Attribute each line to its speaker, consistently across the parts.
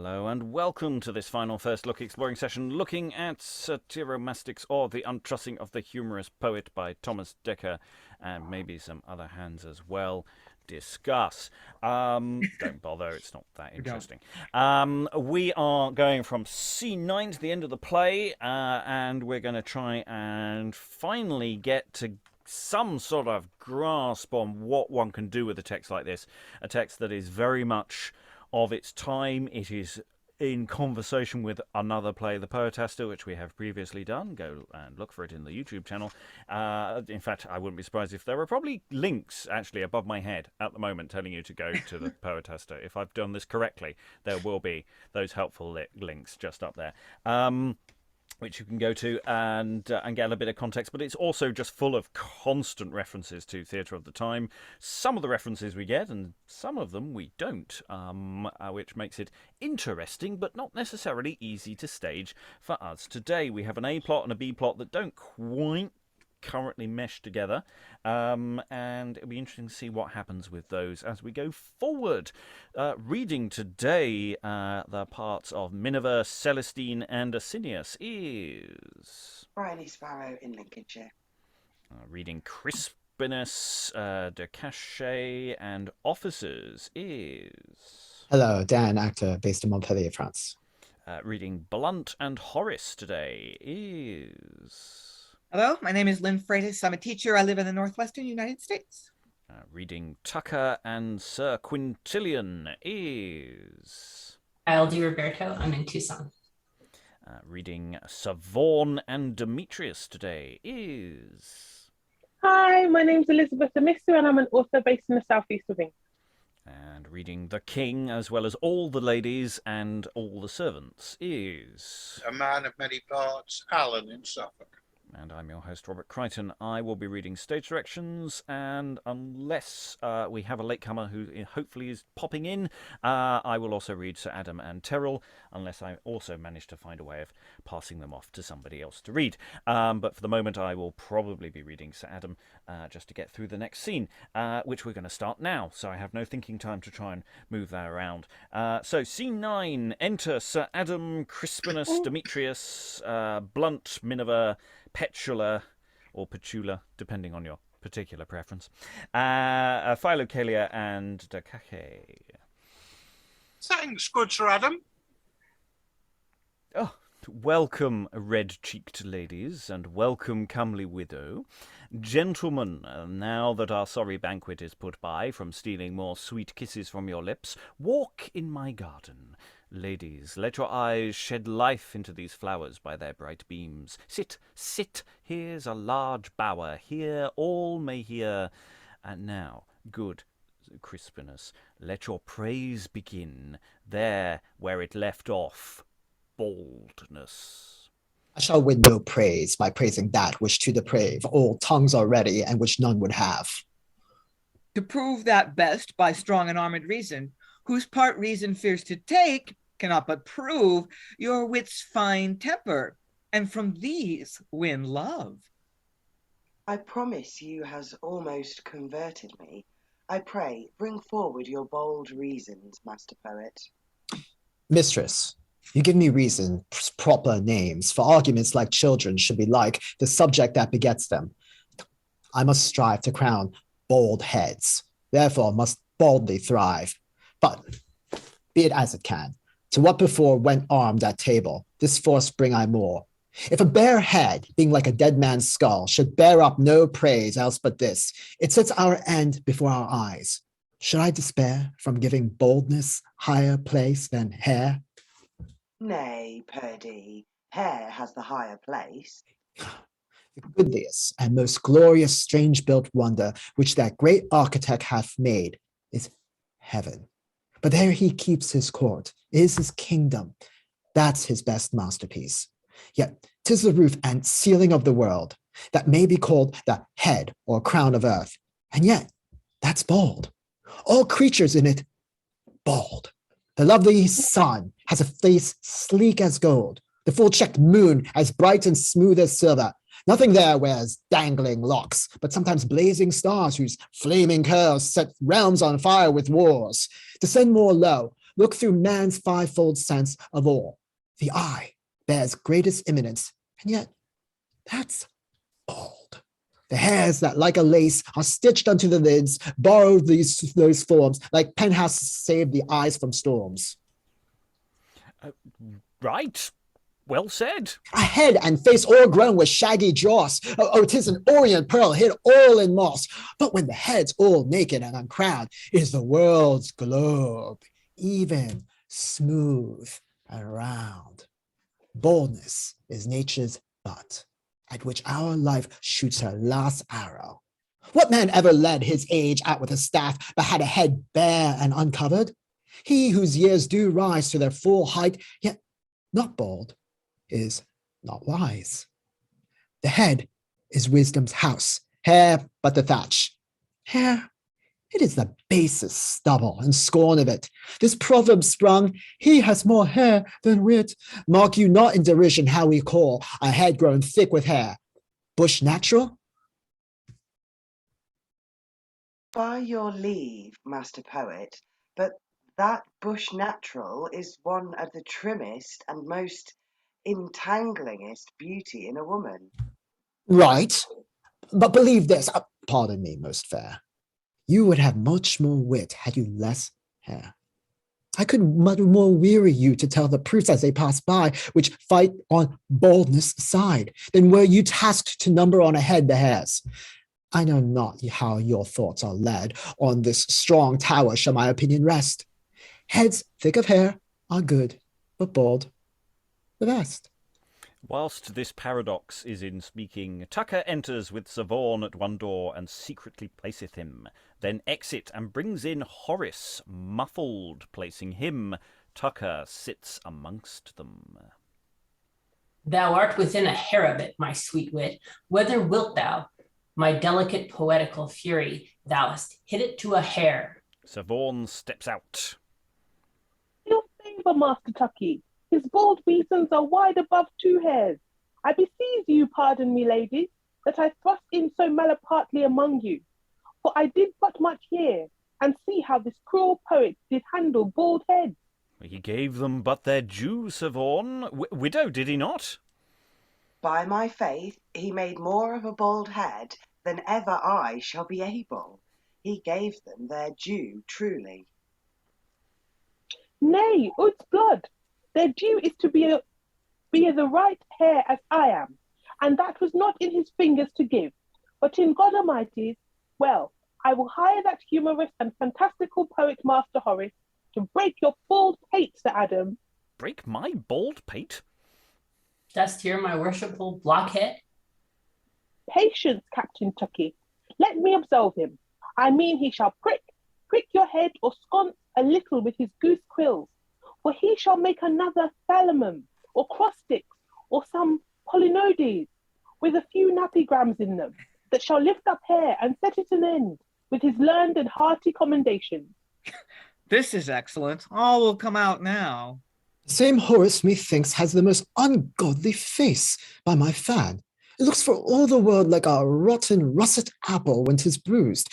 Speaker 1: Hello and welcome to this final first look exploring session looking at Satiromastix, or The Untrussing of the Humorous Poet by Thomas Dekker, and maybe some other hands as well. Discuss. Don't bother, it's not that interesting. We are going from C9 to the end of the play, and we're going to try and finally get to some sort of grasp on what one can do with a text like this. A text that is very much of its time. It is in conversation with another play, The Poetaster, which we have previously done. Go and look for it in the YouTube channel. In fact, I wouldn't be surprised if there were probably links actually above my head at the moment telling you to go to The Poetaster. If I've done this correctly, there will be those helpful links just up there. Which you can go to and get a bit of context, but it's also just full of constant references to theatre of the time. Some of the references we get, and some of them we don't, which makes it interesting, but not necessarily easy to stage for us today. We have an A plot and a B plot that don't quite currently mesh together, and it'll be interesting to see what happens with those as we go forward. Reading today the parts of Minever, Celestine and Asinius is
Speaker 2: Briony, Sparrow in Lincolnshire.
Speaker 1: Reading Crispinus, Dicache and Officers is
Speaker 3: Hello, Dan, actor based in Montpellier, France.
Speaker 1: Reading Blunt and Horace today is
Speaker 4: Hello, my name is Lynn Freitas. I'm a teacher. I live in the northwestern United States.
Speaker 1: Reading Tucca and Sir Quintilian is
Speaker 5: DiRoberto. I'm in Tucson.
Speaker 1: Reading Sir Vaughan and Demetrius today is
Speaker 6: Hi, my name's Elizabeth Amisu and I'm an author based in the southeast of England.
Speaker 1: And reading The King, as well as all the ladies and all the servants, is
Speaker 7: A Man of Many Parts, Alan in Suffolk.
Speaker 1: And I'm your host, Robert Crighton. I will be reading stage directions, and unless we have a latecomer who hopefully is popping in, I will also read Sir Adam and Terrill, unless I also manage to find a way of passing them off to somebody else to read. But for the moment, I will probably be reading Sir Adam just to get through the next scene, which we're going to start now, so I have no thinking time to try and move that around. So, scene 9, enter Sir Adam, Crispinus, Demetrius, Blunt, Minever, Petula, or Petula, depending on your particular preference, Philokalia and Dicache.
Speaker 7: Thanks, good Sir Adam.
Speaker 1: Oh, welcome, red-cheeked ladies, and welcome, comely widow. Gentlemen, now that our sorry banquet is put by from stealing more sweet kisses from your lips, walk in my garden. Ladies, let your eyes shed life into these flowers by their bright beams. Sit, sit, here's a large bower, here all may hear. And now, good Crispinus, let your praise begin, there where it left off, baldness.
Speaker 3: I shall win no praise by praising that which to deprave all tongues are ready and which none would have.
Speaker 4: To prove that best by strong and armed reason, whose part reason fears to take, cannot but prove your wit's fine temper, and from these win love.
Speaker 2: I promise you has almost converted me. I pray, bring forward your bold reasons, Master Poet.
Speaker 3: Mistress, you give me reason, proper names, for arguments like children should be like the subject that begets them. I must strive to crown bald heads, therefore must baldly thrive. But be it as it can, to what before went armed at table, this force bring I more. If a bare head, being like a dead man's skull, should bear up no praise else but this, it sets our end before our eyes. Should I despair from giving boldness higher place than hair?
Speaker 2: Nay, Purdy, hair has the higher place.
Speaker 3: The goodliest and most glorious strange-built wonder which that great architect hath made is heaven. But there he keeps his court, is his kingdom. That's his best masterpiece. Yet 'tis the roof and ceiling of the world that may be called the head or crown of earth. And yet that's bald. All creatures in it bald. The lovely sun has a face sleek as gold, the full-checked moon as bright and smooth as silver. Nothing there wears dangling locks, but sometimes blazing stars whose flaming curls set realms on fire with wars. Descend more low, look through man's fivefold sense of all. The eye bears greatest eminence, and yet that's bald. The hairs that, like a lace, are stitched onto the lids, borrow those forms, like penthouses save the eyes from storms.
Speaker 1: Right. Well said.
Speaker 3: A head and face all grown with shaggy jaws. Oh, 'tis an orient pearl hid all in moss. But when the head's all naked and uncrowned, is the world's globe, even, smooth, and round. Boldness is nature's butt, at which our life shoots her last arrow. What man ever led his age out with a staff, but had a head bare and uncovered? He whose years do rise to their full height, yet not bald, is not wise. The head is wisdom's house, hair but the thatch. Hair, it is the basest stubble and scorn of it. This proverb sprung, he has more hair than wit. Mark you not in derision how we call a head grown thick with hair. Bush natural?
Speaker 2: By your leave, Master Poet, but that bush natural is one of the trimmest and most entanglingest beauty in a woman.
Speaker 3: Right. But believe this, pardon me, most fair. You would have much more wit had you less hair. I could much more weary you to tell the proofs as they pass by, which fight on baldness' side, than were you tasked to number on a head the hairs. I know not how your thoughts are led. On this strong tower shall my opinion rest. Heads thick of hair are good, but bald the best.
Speaker 1: Whilst this paradox is in speaking, Tucca enters with Sir Vaughan at one door and secretly placeth him, then exit and brings in Horace, muffled, placing him. Tucca sits amongst them.
Speaker 5: Thou art within a hair of it, my sweet wit. Whither wilt thou? My delicate poetical fury, thou hast hit it to a hair.
Speaker 1: Sir Vaughan steps out.
Speaker 6: Your favour, Master Tucky. His bald reasons are wide above 2 hairs. I beseech you, pardon me, ladies, that I thrust in so malapartly among you. For I did but much hear, and see how this cruel poet did handle bald heads.
Speaker 1: He gave them but their due, Sir Vaughan. Widow, did he not?
Speaker 2: By my faith, he made more of a bald head than ever I shall be able. He gave them their due, truly.
Speaker 6: Nay, Ud's blood, their due is to be the right hair as I am, and that was not in his fingers to give, but in God Almighty's. Well, I will hire that humorous and fantastical poet, Master Horace, to break your bald pate, Sir Adam.
Speaker 1: Break my bald pate?
Speaker 5: Dost hear, my worshipful blockhead?
Speaker 6: Patience, Captain Tucky. Let me absolve him. I mean he shall prick your head or sconce a little with his goose quills, for he shall make another thalamum, or cross sticks, or some polynodes, with a few napigrams in them, that shall lift up hair and set it an end, with his learned and hearty commendations.
Speaker 4: This is excellent. All will come out now.
Speaker 3: The same Horace, methinks, has the most ungodly face, by my fan. It looks for all the world like a rotten russet apple when 'tis bruised.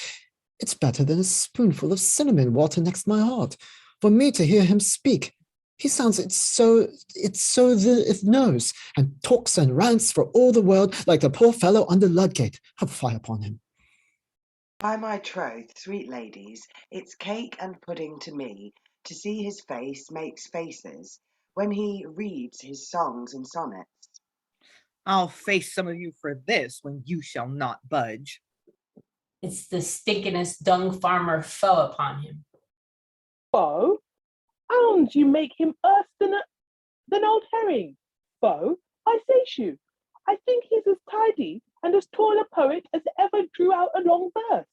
Speaker 3: It's better than a spoonful of cinnamon water next my heart. For me to hear him speak, he sounds it knows, and talks and rants for all the world like the poor fellow under Ludgate. Have fire upon him.
Speaker 2: By my troth, sweet ladies, it's cake and pudding to me to see his face makes faces when he reads his songs and sonnets.
Speaker 4: I'll face some of you for this when you shall not budge.
Speaker 5: It's the stinkinest dung farmer foe upon him.
Speaker 6: Foe? And you make him worse than old herring. Foe, I say you, I think he's as tidy and as tall a poet as ever drew out a long verse.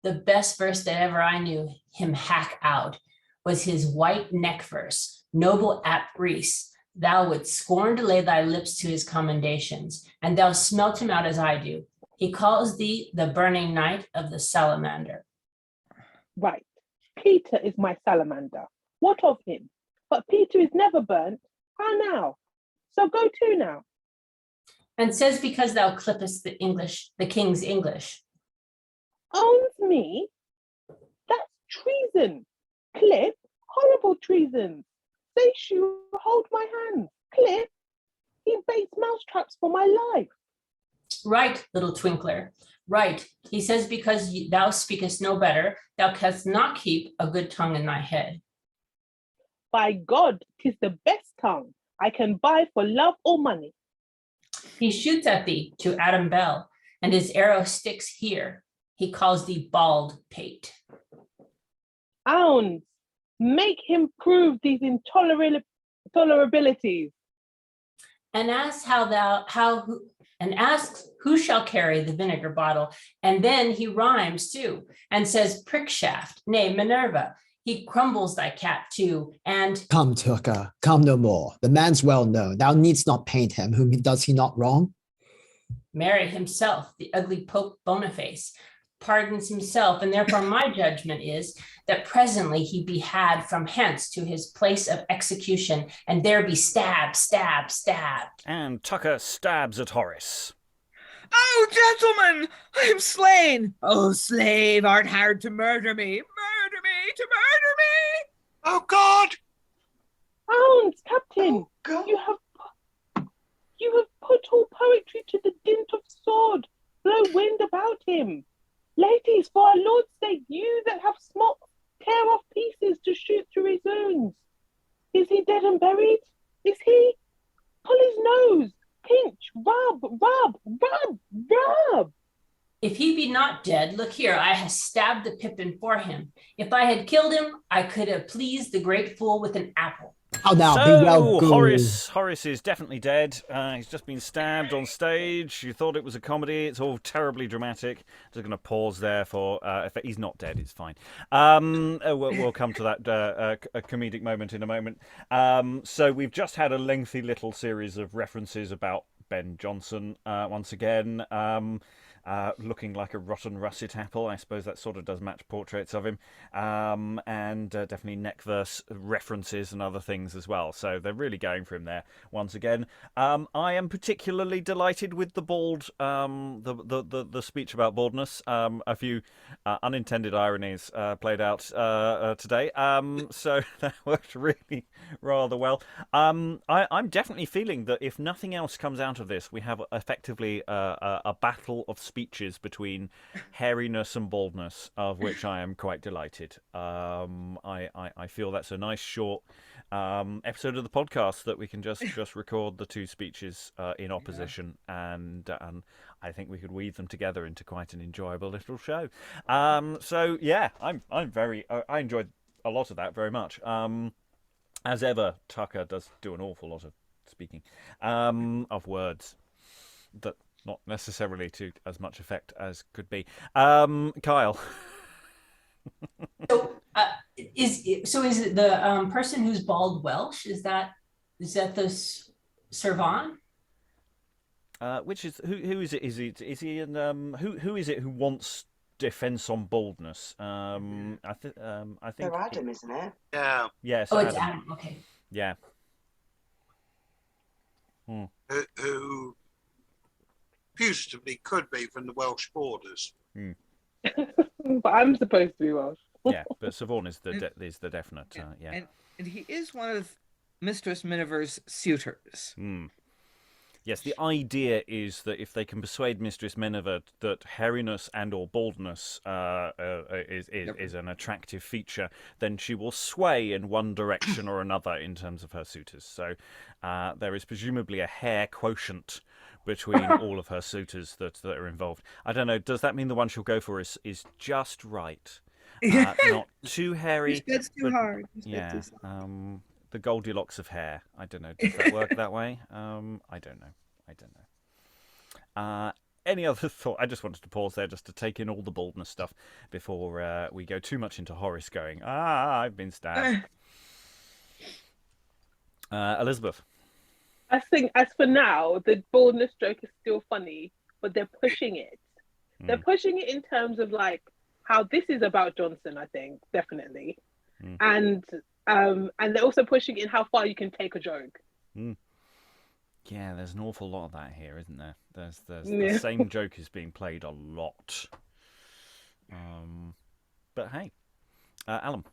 Speaker 5: The best verse that ever I knew him hack out was his white neck verse, noble apt Reese. Thou wouldst scorn to lay thy lips to his commendations, and thou smelt him out as I do. He calls thee the burning night of the salamander.
Speaker 6: Right. Peter is my salamander. What of him? But Peter is never burnt. How now? So go to now.
Speaker 5: And says because thou clippest the king's English.
Speaker 6: Owns me? That's treason. Clip? terrible treasons. Satiu, hold my hands. Clip, he baits mousetraps for my life.
Speaker 5: Right, little twinkler, right. He says, because thou speakest no better, thou canst not keep a good tongue in thy head.
Speaker 6: By God, 'tis the best tongue I can buy for love or money.
Speaker 5: He shoots at thee to Adam Bell, and his arrow sticks here. He calls thee bald pate.
Speaker 6: Ounds, make him prove these intolerabilities.
Speaker 5: And asks and asks who shall carry the vinegar bottle. And then he rhymes too, and says prickshaft, nay, Minerva. He crumbles thy cat too, and
Speaker 3: Come, Tucca, come no more. The man's well known. Thou needst not paint him. Whom does he not wrong?
Speaker 5: Mary himself, the ugly Pope Boniface, pardons himself, and therefore my judgment is that presently he be had from hence to his place of execution, and there be stabbed.
Speaker 1: And Tucca stabs at Horace.
Speaker 4: Oh, gentlemen, I am slain. Oh, slave, art hard to murder me. Murder me, to murder me.
Speaker 7: Oh, God!
Speaker 6: Ounds, Captain,
Speaker 2: Oh, God.
Speaker 6: you have put all poetry to the dint of sword. Blow wind about him. Ladies, for our Lord's sake, you that have smock, tear off pieces to shoot through his wounds. Is he dead and buried? Is he? Pull his nose. Pinch, rub.
Speaker 5: If he be not dead, look here, I have stabbed the pippin for him. If I had killed him, I could have pleased the great fool with an apple.
Speaker 3: Oh, now
Speaker 1: So,
Speaker 3: be well good.
Speaker 1: Horace is definitely dead. He's just been stabbed on stage. You thought it was a comedy. It's all terribly dramatic. Just going to pause there for... if he's not dead, it's fine. We'll come to that a comedic moment in a moment. So we've just had a lengthy little series of references about Ben Jonson once again. Looking like a rotten russet apple. I suppose that sort of does match portraits of him. And definitely neck verse references and other things as well. So they're really going for him there once again. I am particularly delighted with the bald, the speech about baldness. A few unintended ironies played out today. So that worked really rather well. I'm definitely feeling that if nothing else comes out of this, we have effectively a battle of speeches between hairiness and baldness, of which I am quite delighted. I feel that's a nice short episode of the podcast that we can just record the two speeches in opposition, and I think we could weave them together into quite an enjoyable little show. So yeah, I'm very I enjoyed a lot of that very much. As ever, Tucca does do an awful lot of speaking of words that not necessarily to as much effect as could be. Kyle.
Speaker 5: Is it the person who's bald Welsh? Is that the Sir Vaughan?
Speaker 1: Which is who is it? Is he in who is it who wants defense on baldness? I think
Speaker 2: Sir Adam, isn't it?
Speaker 7: Yeah.
Speaker 1: Yes.
Speaker 5: Oh, it's Adam. Okay.
Speaker 1: Yeah.
Speaker 7: Who putatively could be from the Welsh borders.
Speaker 6: But I'm supposed to be Welsh.
Speaker 1: Yeah, but Sir Vaughan is the definite. Yeah.
Speaker 4: And he is one of Mistress Minever's suitors.
Speaker 1: Yes, the idea is that if they can persuade Mistress Minever that hairiness and or baldness is an attractive feature, then she will sway in one direction or another in terms of her suitors. So there is presumably a hair quotient between all of her suitors that are involved. I don't know, does that mean the one she'll go for is just right? Not too hairy.
Speaker 4: That's too hard.
Speaker 1: Yeah. The Goldilocks of hair. I don't know. Does that work that way? I don't know. Any other thought? I just wanted to pause there just to take in all the baldness stuff before we go too much into Horace going, I've been stabbed. Elizabeth.
Speaker 6: I think, as for now, the baldness joke is still funny, but they're pushing it. They're pushing it in terms of like how this is about Johnson, I think, definitely. And they're also pushing it in how far you can take a joke.
Speaker 1: Yeah, there's an awful lot of that here, isn't there? There's the same joke is being played a lot. But hey, Alan.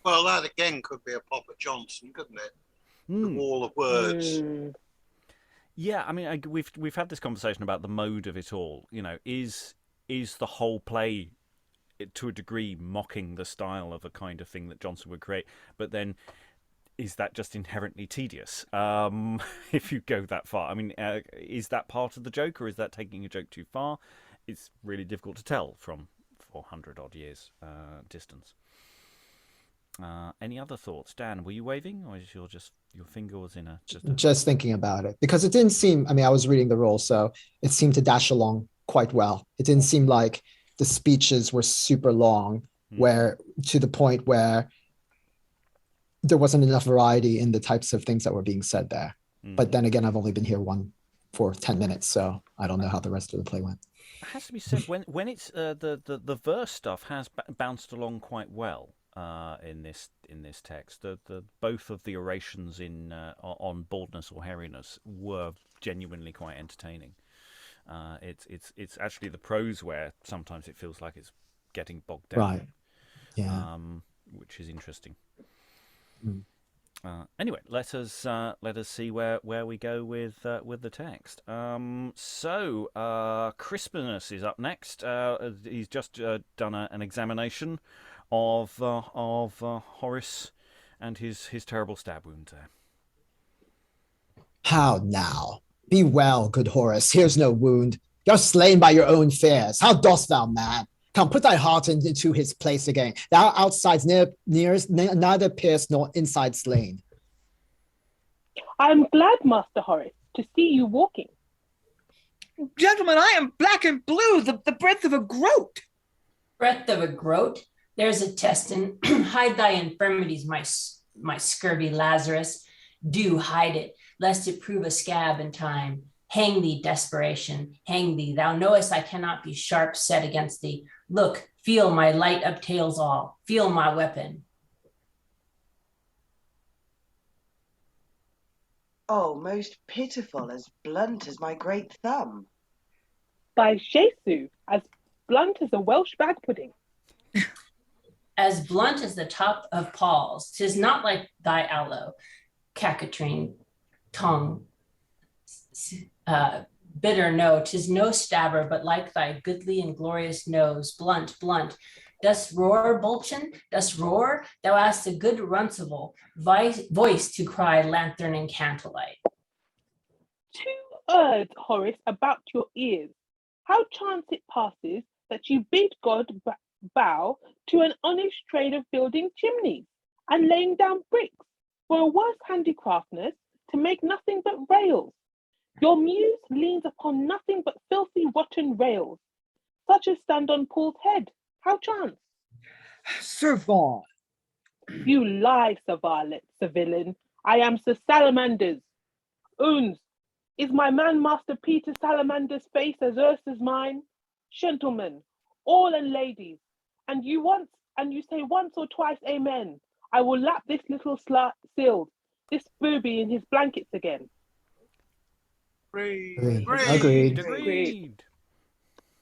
Speaker 7: Well, that again could be a Papa Johnson, couldn't it? The wall of words.
Speaker 1: Yeah, I mean, we've had this conversation about the mode of it all. You know, is the whole play, to a degree, mocking the style of a kind of thing that Johnson would create? But then, is that just inherently tedious? If you go that far, I mean, is that part of the joke, or is that taking a joke too far? It's really difficult to tell from 400 odd years distance. Any other thoughts, Dan? Were you waving, or is your finger was in a
Speaker 3: just thinking about it, because it didn't seem, I mean, I was reading the roll, so it seemed to dash along quite well. It didn't seem like the speeches were super long, where to the point where there wasn't enough variety in the types of things that were being said there. But then again, I've only been here for 10 minutes, so I don't know how the rest of the play went.
Speaker 1: It has to be said, when it's the verse stuff has bounced along quite well. In this text, the both of the orations on baldness or hairiness were genuinely quite entertaining. It's actually the prose where sometimes it feels like it's getting bogged down,
Speaker 3: right? Yeah,
Speaker 1: which is interesting. Anyway, let us see where we go with the text. So Crispinus is up next. He's just done an examination of Horace and his terrible stab wound there.
Speaker 3: How now? Be well, good Horace. Here's no wound. You're slain by your own fears. How dost thou, man? Come, put thy heart into his place again. Thou outsides neither pierced nor inside slain.
Speaker 6: I am glad, Master Horace, to see you walking.
Speaker 4: Gentlemen, I am black and blue, the breadth of a groat.
Speaker 5: Breadth of a groat? There's a testin. Hide thy infirmities, my scurvy Lazarus. Do hide it, lest it prove a scab in time. Hang thee, desperation, hang thee. Thou knowest I cannot be sharp set against thee. Look, feel my light uptails all. Feel my weapon.
Speaker 2: Oh, most pitiful, as blunt as my great thumb.
Speaker 6: By Jesu, as blunt as a Welsh bag pudding.
Speaker 5: As blunt as the top of Paul's. 'Tis not like thy aloe, cacatrine tongue. Bitter no, 'tis no stabber, but like thy goodly and glorious nose, blunt. Dost roar, Bulchin? Dost roar? Thou hast a good runcible voice to cry lanthorn and candlelight.
Speaker 6: 2 words, Horace, about your ears. How chance it passes that you bid God bow to an honest trade of building chimneys and laying down bricks for a worse handicraftness to make nothing but rails. Your muse leans upon nothing but filthy rotten rails, such as stand on Paul's head. How chance?
Speaker 4: Sir Vaughan.
Speaker 6: You lie, Sir Varlet, Sir Villain. I am Sir Salamander's. Oons, is my man Master Peter Salamander's face as erst as mine? Gentlemen, all and ladies, and you say once or twice amen. I will lap this little sealed, this booby in his blankets again.
Speaker 3: Agreed.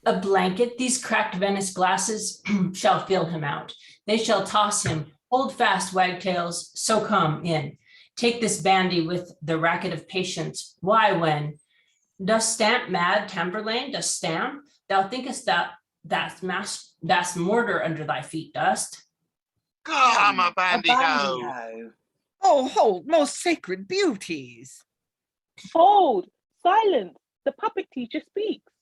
Speaker 5: A blanket, these cracked Venice glasses shall fill him out. They shall toss him. Hold fast, wagtails, so come in. Take this bandy with the racket of patience. Why, when? Dost stamp, mad Tamburlaine, dost stamp? Thou thinkest that's mortar under thy feet, dost?
Speaker 7: Come, a bandy-ho.
Speaker 4: Oh, hold, most sacred beauties.
Speaker 6: Hold, silence, the puppet teacher speaks.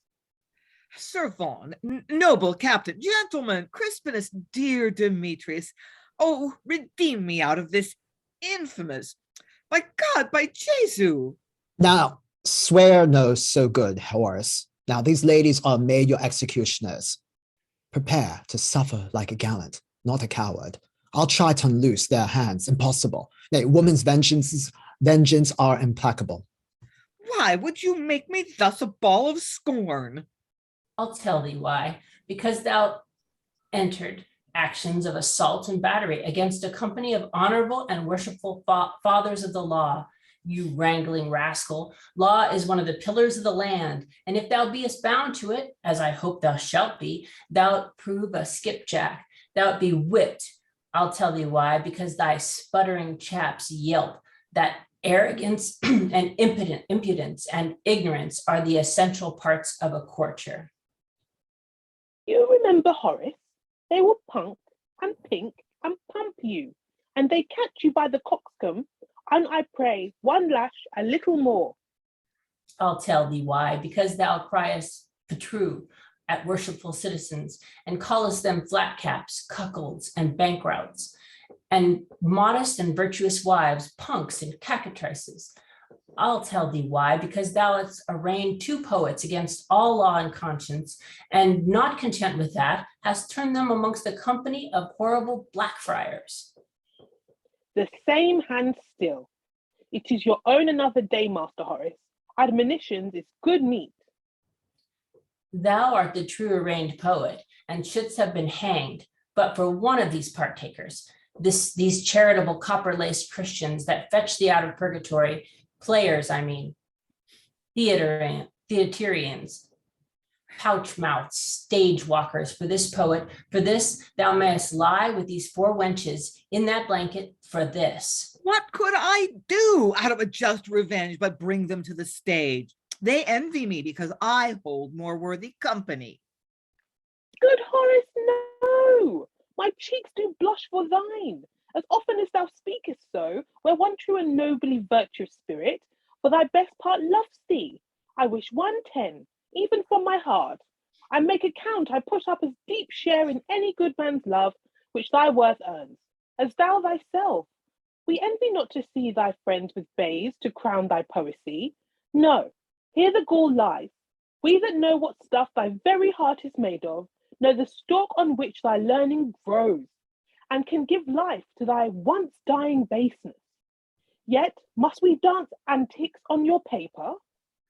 Speaker 4: Sir Vaughan, noble captain, gentlemen, Crispinus, dear Demetrius, oh, redeem me out of this infamous, by God, by Jesu.
Speaker 3: Now, swear no so good, Horace. Now, these ladies are made your executioners. Prepare to suffer like a gallant, not a coward. I'll try to unloose their hands. Impossible. Nay, woman's vengeance are implacable.
Speaker 4: Why would you make me thus a ball of scorn?
Speaker 5: I'll tell thee why. Because thou entered actions of assault and battery against a company of honorable and worshipful fathers of the law. You wrangling rascal, law is one of the pillars of the land, and if thou beest bound to it, as I hope thou shalt be, thou'lt prove a skipjack, thou'lt be whipped I'll tell thee why, because thy sputtering chaps yelp that arrogance and impudence and ignorance are the essential parts of a courtier.
Speaker 6: You remember Horace? They will punk and pink and pump you, and they catch you by the coxcomb, and I pray one lash a little more.
Speaker 5: I'll tell thee why, because thou criest Petru at worshipful citizens, and callest them flatcaps, cuckolds, and bankrouts, and modest and virtuous wives, punks and cockatrices. I'll tell thee why, because thou hast arraigned 2 poets against all law and conscience, and not content with that, hast turned them amongst a company of horrible Blackfriars.
Speaker 6: The same hand still. It is your own another day, Master Horace. Admonitions is good meat.
Speaker 5: Thou art the true arraigned poet, and shouldst have been hanged, but for one of these partakers, these charitable copper-laced Christians that fetch thee out of purgatory, players, I mean, theaterians, pouch-mouthed, stage walkers, for this poet, for this thou mayest lie with these 4 wenches in that blanket for this.
Speaker 4: What could I do out of a just revenge but bring them to the stage? They envy me because I hold more worthy company.
Speaker 6: Good Horace, no! My cheeks do blush for thine, as often as thou speakest so, where one true and nobly virtuous spirit, for thy best part loves thee. I wish 110, even from my heart. I make account I put up as deep share in any good man's love, which thy worth earns, as thou thyself. We envy not to see thy friends with bays to crown thy poesy. No, here the gall lies. We that know what stuff thy very heart is made of, know the stalk on which thy learning grows, and can give life to thy once dying baseness. Yet must we dance antics on your paper?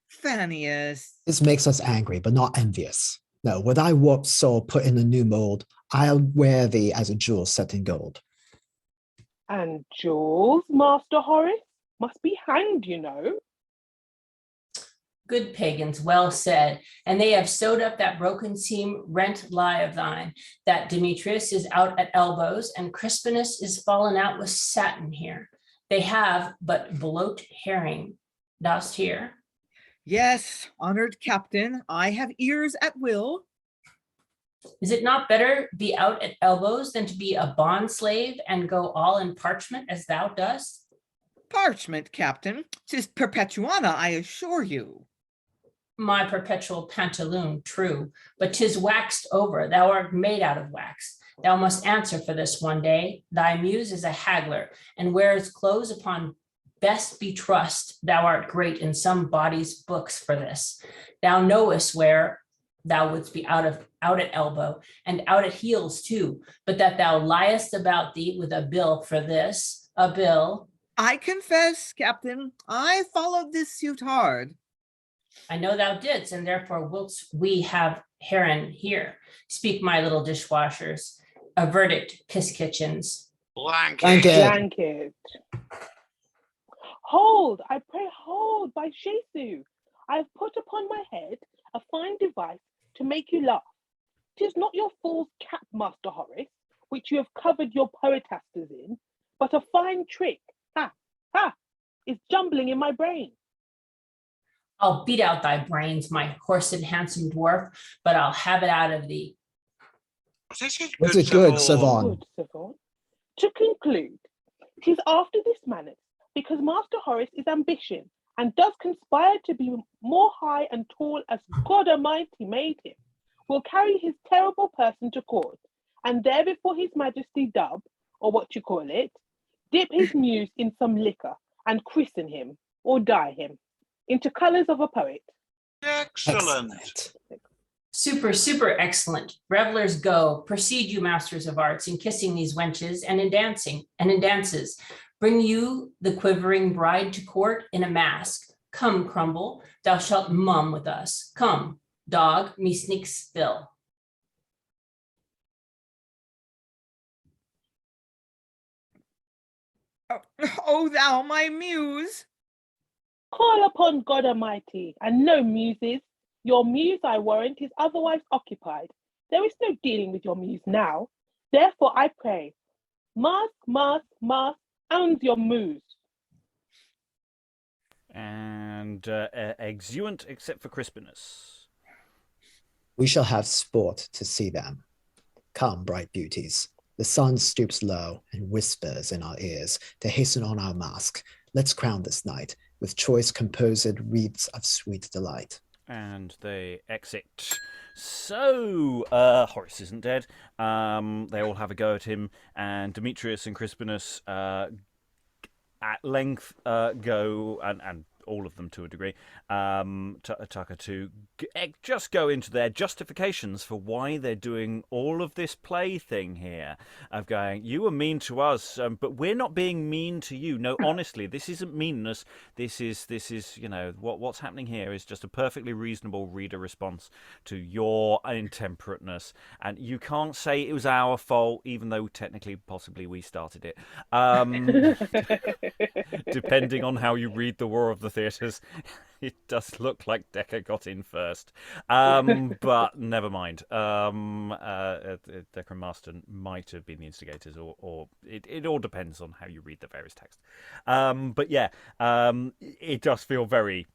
Speaker 4: Fannius.
Speaker 3: This makes us angry, but not envious. No, with thy warped soul put in a new mold, I'll wear thee as a jewel set in gold.
Speaker 6: And jewels, Master Horace, must be hanged, you know.
Speaker 5: Good pagans, well said. And they have sewed up that broken seam rent lie of thine, that Demetrius is out at elbows, and Crispinus is fallen out with satin here. They have but bloat herring. Dost hear?
Speaker 4: Yes, honored captain, I have ears at will.
Speaker 5: Is it not better be out at elbows than to be a bond slave and go all in parchment as thou dost?
Speaker 4: Parchment, captain, 'tis Perpetuana, I assure you.
Speaker 5: My perpetual pantaloon, true, but 'tis waxed over. Thou art made out of wax. Thou must answer for this one day. Thy muse is a haggler, and wears clothes upon best be trust. Thou art great in some body's books for this. Thou knowest where thou wouldst be out at elbow, and out at heels too, but that thou liest about thee with a bill for this, a bill.
Speaker 4: I confess, captain, I followed this suit hard.
Speaker 5: I know thou didst, and therefore whilst we have heron here. Speak, my little dishwashers. A verdict, kiss kitchens.
Speaker 7: Blanket.
Speaker 6: Blanket. Hold, I pray hold, by Jesu. I have put upon my head a fine device to make you laugh. 'Tis not your fool's cap, Master Horace, which you have covered your poetasters in, but a fine trick, is jumbling in my brain.
Speaker 5: I'll beat out thy brains, my horsed handsome dwarf, but I'll have it out of thee.
Speaker 3: Was it good, Sir Vaughan?
Speaker 6: Good, Sir Vaughan. To conclude, 'tis after this manner, because Master Horace is ambition, and does conspire to be more high and tall as God Almighty made him, will carry his terrible person to court, and there before his majesty dub, or what you call it, dip his muse in some liquor, and christen him, or dye him, into colours of a poet.
Speaker 7: Excellent.
Speaker 5: Super, super excellent. Revelers go. Proceed, you masters of arts, in kissing these wenches and in dancing and in dances. Bring you the quivering bride to court in a mask. Come, Crumble, thou shalt mum with us. Come, dog, me sneak spill.
Speaker 4: Oh, thou, my muse.
Speaker 6: Call upon God Almighty, and no muses. Your muse, I warrant, is otherwise occupied. There is no dealing with your muse now. Therefore, I pray, Mask, and your moves.
Speaker 1: And exeunt except for Crispinus.
Speaker 3: We shall have sport to see them. Come, bright beauties. The sun stoops low and whispers in our ears to hasten on our mask. Let's crown this night with choice composed wreaths of sweet delight.
Speaker 1: And they exit. So, Horace isn't dead. They all have a go at him, and Demetrius and Crispinus at length go, and all of them to a degree, Tucca to just go into their justifications for why they're doing all of this play thing here, of going, you were mean to us, but we're not being mean to you. No, honestly, this isn't meanness. This is what's happening here is just a perfectly reasonable reader response to your intemperateness, and you can't say it was our fault, even though technically, possibly we started it. Depending on how you read the War of the Theatres, it does look like Dekker got in first. But never mind. Dekker and Marston might have been the instigators, or it all depends on how you read the various texts. But yeah, it does feel very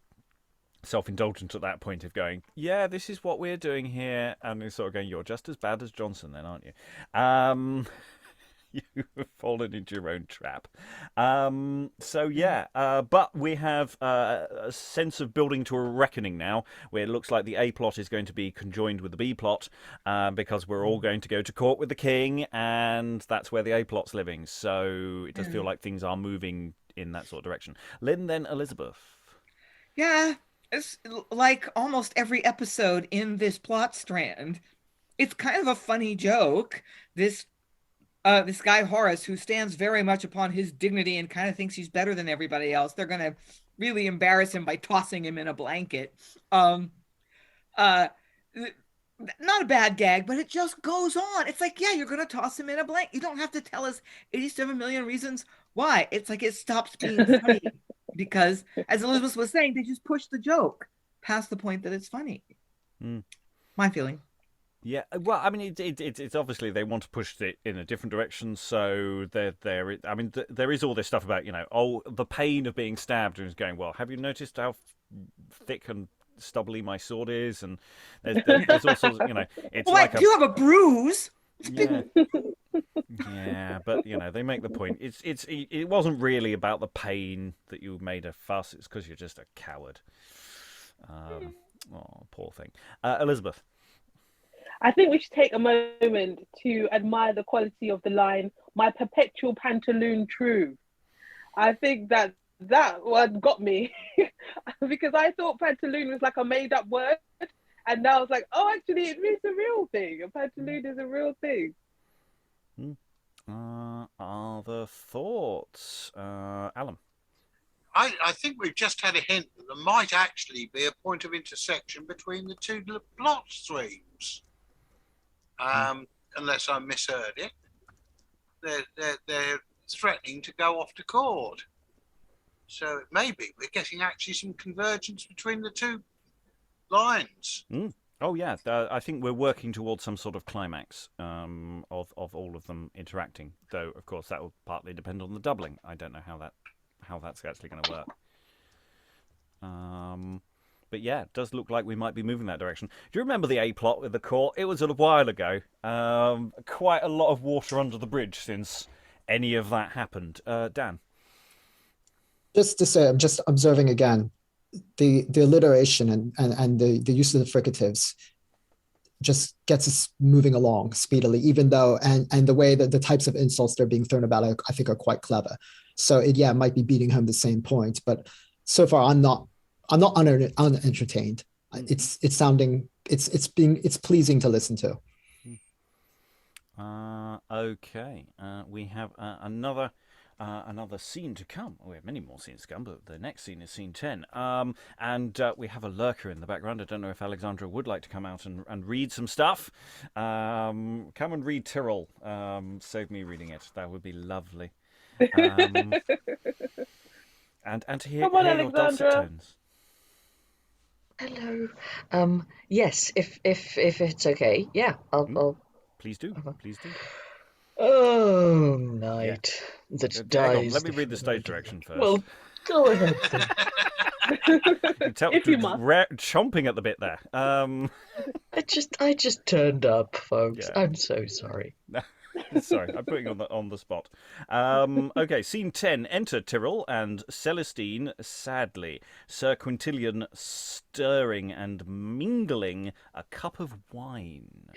Speaker 1: self-indulgent at that point of going, yeah, this is what we're doing here, and it's sort of going, you're just as bad as Johnson then, aren't you? You have fallen into your own trap. So yeah, but we have a sense of building to a reckoning now, where it looks like the A plot is going to be conjoined with the B plot, because we're all going to go to court with the king, and that's where the A plot's living. So it does feel like things are moving in that sort of direction. Lynn, then Elizabeth.
Speaker 4: Yeah, it's like almost every episode in this plot strand. It's kind of a funny joke. This guy Horace, who stands very much upon his dignity and kind of thinks he's better than everybody else, they're going to really embarrass him by tossing him in a blanket. Not a bad gag, but it just goes on. It's like, yeah, you're going to toss him in a blanket. You don't have to tell us 87 million reasons why. It's like it stops being funny because, as Elizabeth was saying, they just push the joke past the point that it's funny. My feeling.
Speaker 1: Yeah, well, I mean, it's obviously they want to push it in a different direction. So there is all this stuff about, the pain of being stabbed, and it's going, well, have you noticed how thick and stubbly my sword is? And there's all sorts of, it's like
Speaker 4: you have a bruise.
Speaker 1: Yeah, yeah, but they make the point. It wasn't really about the pain that you made a fuss. It's because you're just a coward. Oh, poor thing. Elizabeth.
Speaker 6: I think we should take a moment to admire the quality of the line, my perpetual pantaloon true. I think that one got me because I thought pantaloon was like a made up word. And now it's like, oh, actually, it means a real thing. A pantaloon is a real thing.
Speaker 1: Other thoughts? Alan?
Speaker 7: I think we've just had a hint that there might actually be a point of intersection between the two plot streams. Unless I misheard it, they're threatening to go off to court. So maybe we're getting actually some convergence between the two lines.
Speaker 1: Oh yeah, I think we're working towards some sort of climax of all of them interacting. Though of course that will partly depend on the doubling. I don't know how that's actually going to work. But yeah, it does look like we might be moving that direction. Do you remember the A plot with the court? It was a while ago. Quite a lot of water under the bridge since any of that happened. Dan?
Speaker 3: Just to say, I'm just observing again, the alliteration and the use of the fricatives just gets us moving along speedily, even though, and the way that the types of insults that are being thrown about, I think are quite clever. So it might be beating home the same point, but so far I'm not unentertained. It's pleasing to listen to.
Speaker 1: Okay. We have another scene to come. We have many more scenes to come, but the next scene is scene 10. And we have a lurker in the background. I don't know if Alexandra would like to come out and read some stuff. Come and read Terrill. Save me reading it. That would be lovely. And to hear your dulcet tones.
Speaker 8: Hello. Yes, if it's okay. Yeah, I'll
Speaker 1: Please do. Please do.
Speaker 8: Oh, night that
Speaker 1: Hang on,
Speaker 8: dies.
Speaker 1: let me read the stage direction first.
Speaker 8: Well, go ahead. Then.
Speaker 6: If you must.
Speaker 1: Chomping at the bit there.
Speaker 8: I just turned up, folks.
Speaker 1: Yeah.
Speaker 8: I'm so sorry.
Speaker 1: Sorry, I'm putting on the spot. Okay, scene 10. Enter Terrill and Celestine sadly. Sir Quintilian stirring and mingling a cup of wine.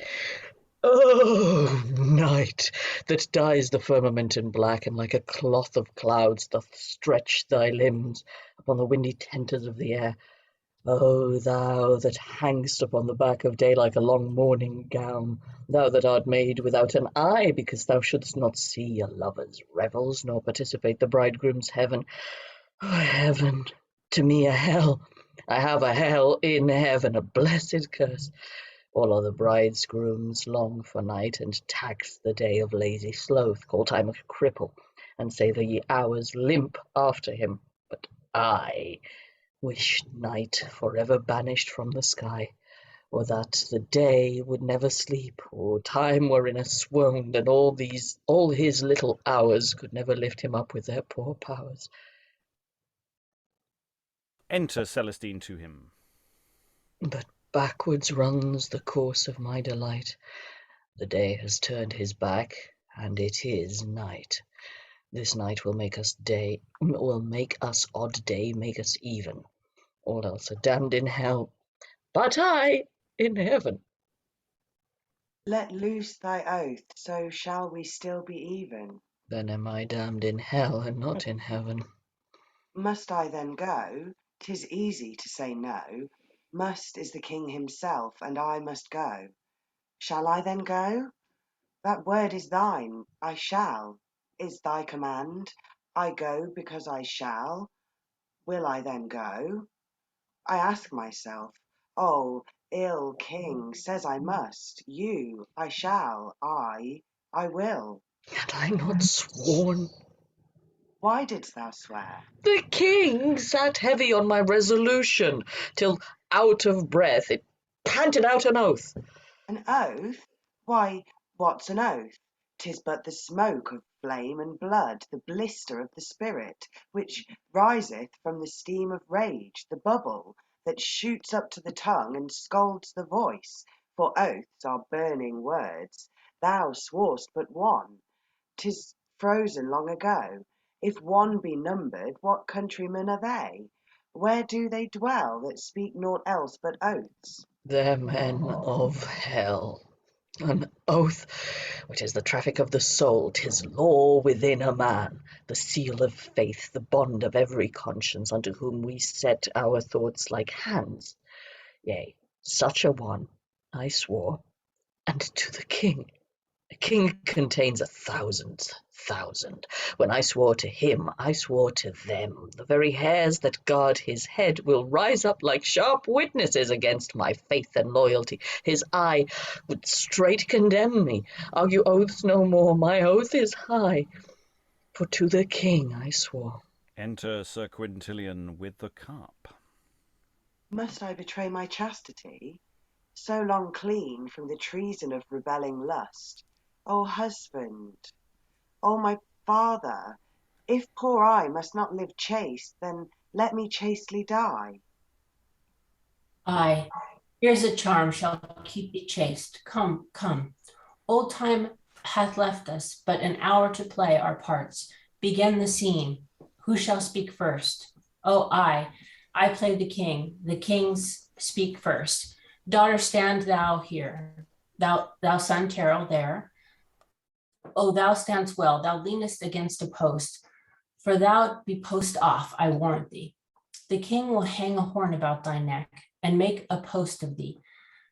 Speaker 8: Oh, night that dyes the firmament in black, and like a cloth of clouds doth stretch thy limbs upon the windy tenters of the air. O thou that hangst upon the back of day like a long mourning gown, thou that art made without an eye, because thou shouldst not see a lover's revels, nor participate the bridegroom's heaven. Oh, heaven, to me a hell. I have a hell in heaven, a blessed curse. All other bridegrooms long for night, and tax the day of lazy sloth, call time a cripple, and say the hours limp after him. But I wish night forever banished from the sky, or that the day would never sleep, or time were in a swound, and all his little hours could never lift him up with their poor powers.
Speaker 1: Enter Celestine to him.
Speaker 8: But backwards runs the course of my delight. The day has turned his back, and it is night. This night will make us odd day, make us even. All else are damned in hell, but I in heaven.
Speaker 2: Let loose thy oath, so shall we still be even.
Speaker 8: Then am I damned in hell and not in heaven.
Speaker 2: Must I then go? 'Tis easy to say no. Must is the king himself, and I must go. Shall I then go? That word is thine, I shall. Is thy command, I go because I shall. Will I then go? I ask myself, oh, ill king says I must, you, I shall, I will.
Speaker 8: Had I not sworn?
Speaker 2: Why didst thou swear?
Speaker 8: The king sat heavy on my resolution, till out of breath it panted out an oath.
Speaker 2: An oath? Why, what's an oath? 'Tis but the smoke of flame and blood, the blister of the spirit, which riseth from the steam of rage, the bubble that shoots up to the tongue and scalds the voice. For oaths are burning words. Thou sworst but one. 'Tis frozen long ago. If one be numbered, what countrymen are they? Where do they dwell that speak naught else but oaths?
Speaker 8: They're men of hell. An oath, which is the traffic of the soul, 'tis law within a man, the seal of faith, the bond of every conscience, unto whom we set our thoughts like hands. Yea, such a one I swore, and to the king. A king contains 1,000,000. When I swore to him, I swore to them. The very hairs that guard his head will rise up like sharp witnesses against my faith and loyalty. His eye would straight condemn me. Argue oaths no more, my oath is high. For to the king I swore.
Speaker 1: Enter Sir Quintilian with the cup.
Speaker 2: Must I betray my chastity? So long clean from the treason of rebelling lust. O husband, O my father, if poor I must not live chaste, then let me chastely die.
Speaker 5: Aye, here's a charm shall keep thee chaste. Come, come. Old time hath left us, but an hour to play our parts. Begin the scene. Who shall speak first? Oh, I play the king. The kings speak first. Daughter, stand thou here. Thou son Terrill there. Oh, thou standst well, thou leanest against a post, for thou be post off, I warrant thee. The king will hang a horn about thy neck, and make a post of thee.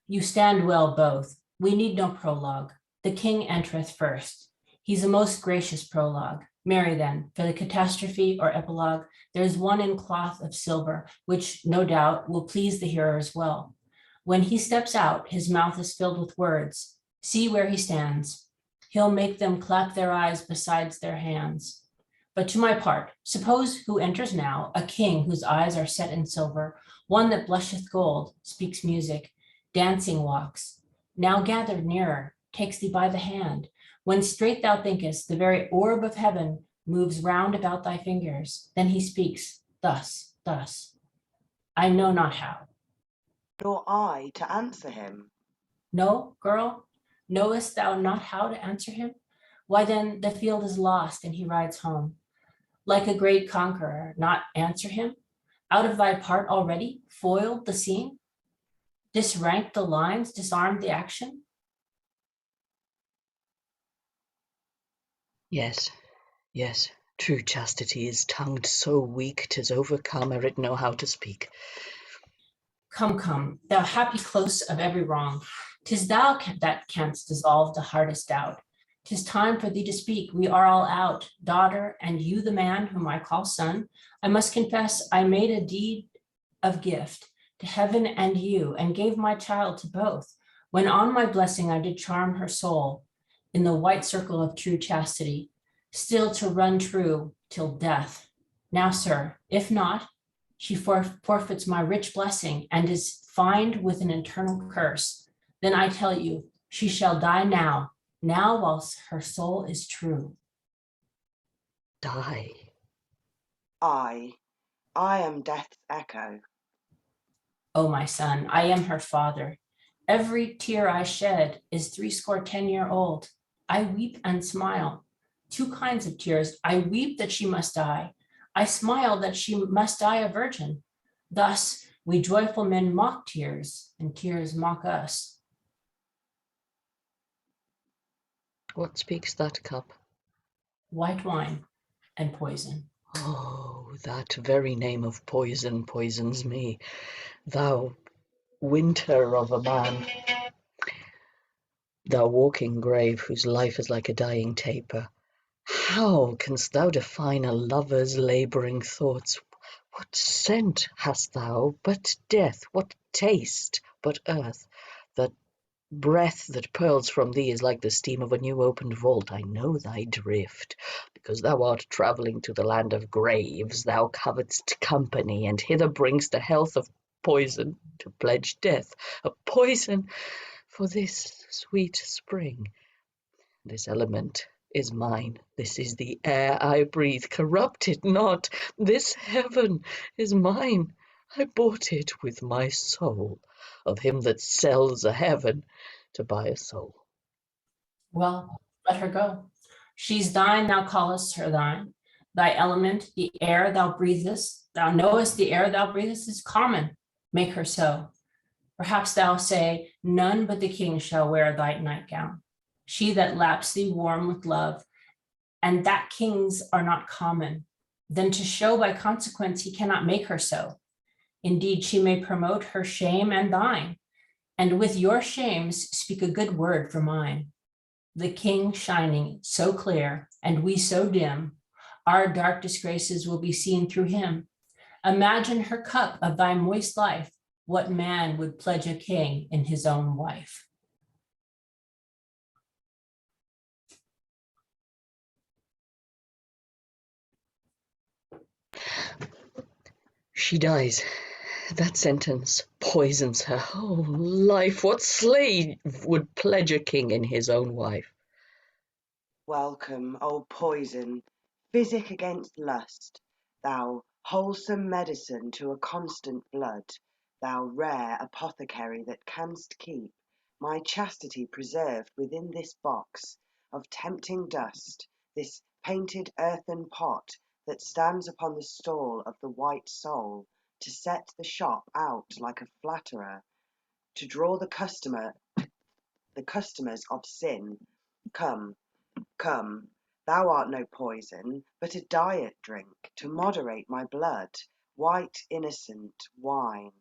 Speaker 5: You stand well both. We need no prologue. The king entereth first. He's a most gracious prologue. Marry then, for the catastrophe or epilogue, there is one in cloth of silver, which no doubt will please the hearers well. When he steps out, his mouth is filled with words. See where he stands. He'll make them clap their eyes besides their hands. But to my part, suppose who enters now, a king whose eyes are set in silver, one that blusheth gold, speaks music, dancing walks, now gathered nearer, takes thee by the hand, When straight thou thinkest, the very orb of heaven moves round about thy fingers. Then he speaks thus, I know not how.
Speaker 2: Nor I to answer him.
Speaker 5: No, girl, knowest thou not how to answer him? Why then the field is lost and he rides home. Like a great conqueror, not answer him? Out of thy part already, foiled the scene? Disranked the lines, disarmed the action?
Speaker 8: Yes, yes, true chastity is tongued so weak, 'tis overcome ere it know how to speak.
Speaker 5: Come, thou happy close of every wrong. 'Tis thou that canst dissolve the hardest doubt. 'Tis time for thee to speak, we are all out. Daughter, and you the man whom I call son, I must confess I made a deed of gift to heaven and you, and gave my child to both, when on my blessing I did charm her soul in the white circle of true chastity, still to run true till death. Now, sir, if not, she forfeits my rich blessing and is fined with an eternal curse. Then I tell you, she shall die now whilst her soul is true.
Speaker 8: Die.
Speaker 2: I am death's echo.
Speaker 5: O my son, I am her father. Every tear I shed is 70 I weep and smile. Two kinds of tears. I weep that she must die. I smile that she must die a virgin. Thus we joyful men mock tears, and tears mock us.
Speaker 8: What speaks that cup?
Speaker 5: White wine and poison.
Speaker 8: Oh, that very name of poison poisons me. Thou winter of a man, thou walking grave whose life is like a dying taper, how canst thou define a lover's labouring thoughts? What scent hast thou but death? What taste but earth? That breath that pearls from thee is like the steam of a new opened vault. I know thy drift, because thou art travelling to the land of graves. Thou covet'st company, and hither bring'st a health of poison to pledge death, a poison for this sweet spring. This element is mine. This is the air I breathe. Corrupt it not. This heaven is mine. I bought it with my soul of him that sells a heaven to buy a soul.
Speaker 5: Well, let her go. She's thine, thou callest her thine. Thy element, the air thou breathest, thou knowest the air thou breathest is common. Make her so. Perhaps thou say, none but the king shall wear thy nightgown. She that laps thee warm with love, and that kings are not common. Then to show by consequence he cannot make her so. Indeed, she may promote her shame and thine, and with your shames speak a good word for mine. The king shining so clear, and we so dim, our dark disgraces will be seen through him. Imagine her cup of thy moist life. What man would pledge a king in his own wife?
Speaker 8: She dies. That sentence poisons her whole life. What slave would pledge a king in his own wife?
Speaker 2: Welcome, O poison, physic against lust, thou wholesome medicine to a constant blood, thou rare apothecary that canst keep my chastity preserved within this box of tempting dust, this painted earthen pot that stands upon the stall of the white soul, to set the shop out like a flatterer, to draw the customers of sin. Come, thou art no poison, but a diet drink, to moderate my blood, white innocent wine.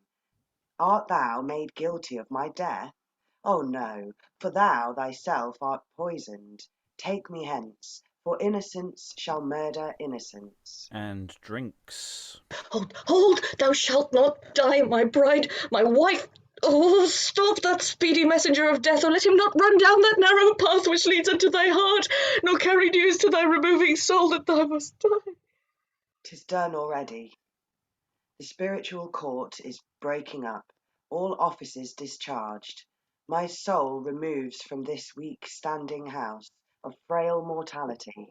Speaker 2: Art thou made guilty of my death? Oh no, for thou thyself art poisoned. Take me hence, for innocence shall murder innocence.
Speaker 1: And drinks.
Speaker 8: Hold, thou shalt not die, my bride, my wife. Oh, stop that speedy messenger of death, or let him not run down that narrow path which leads unto thy heart, nor carry news to thy removing soul that thou must die.
Speaker 2: 'Tis done already. The spiritual court is breaking up, all offices discharged. My soul removes from this weak standing house. of frail mortality.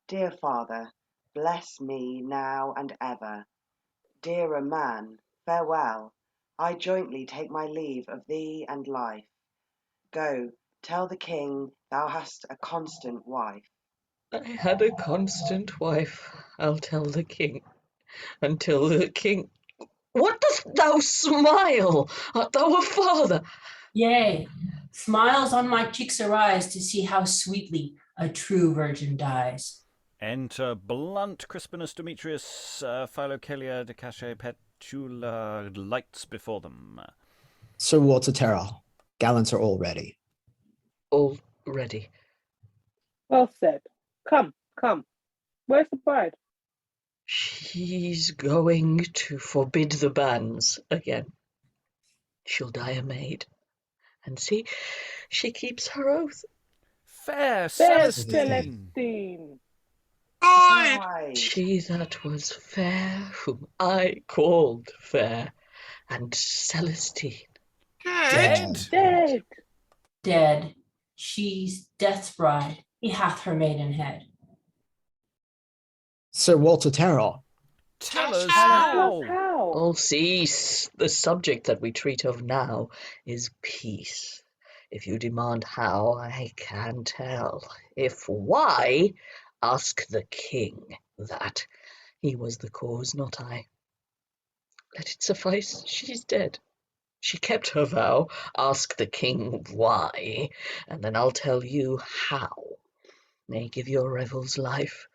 Speaker 2: Dear Father, bless me now and ever. Dearer man, farewell. I jointly take my leave of thee and life. Go, tell the king thou hast a constant wife.
Speaker 8: I had a constant wife, I'll tell the king, until the king... What dost thou smile? Art thou a father?
Speaker 5: Yea, smiles on my cheeks arise to see how sweetly a true virgin dies.
Speaker 1: Enter blunt Crispinus, Demetrius, Philokelia, Dicache, Petula, lights before them.
Speaker 3: Sir Walter Terrill, gallants are all ready.
Speaker 8: All ready.
Speaker 6: Well said. Come, come. Where's the bride?
Speaker 8: She's going to forbid the banns again. She'll die a maid. And see, she keeps her oath.
Speaker 1: Fair
Speaker 6: There's
Speaker 1: Celestine.
Speaker 6: Celestine.
Speaker 2: Bride!
Speaker 8: She that was fair, whom I called fair, and Celestine.
Speaker 7: Dead?
Speaker 6: Dead.
Speaker 5: Dead, she's death's bride. He hath her maidenhead.
Speaker 3: Sir Walter Terrill,
Speaker 1: Tell us
Speaker 7: How?
Speaker 1: how.
Speaker 6: How?
Speaker 8: Oh, cease. The subject that we treat of now is peace. If you demand how, I can tell. If why, ask the king that. He was the cause, not I. Let it suffice, she's dead. She kept her vow. Ask the king why, and then I'll tell you how. Nay, give your revels life,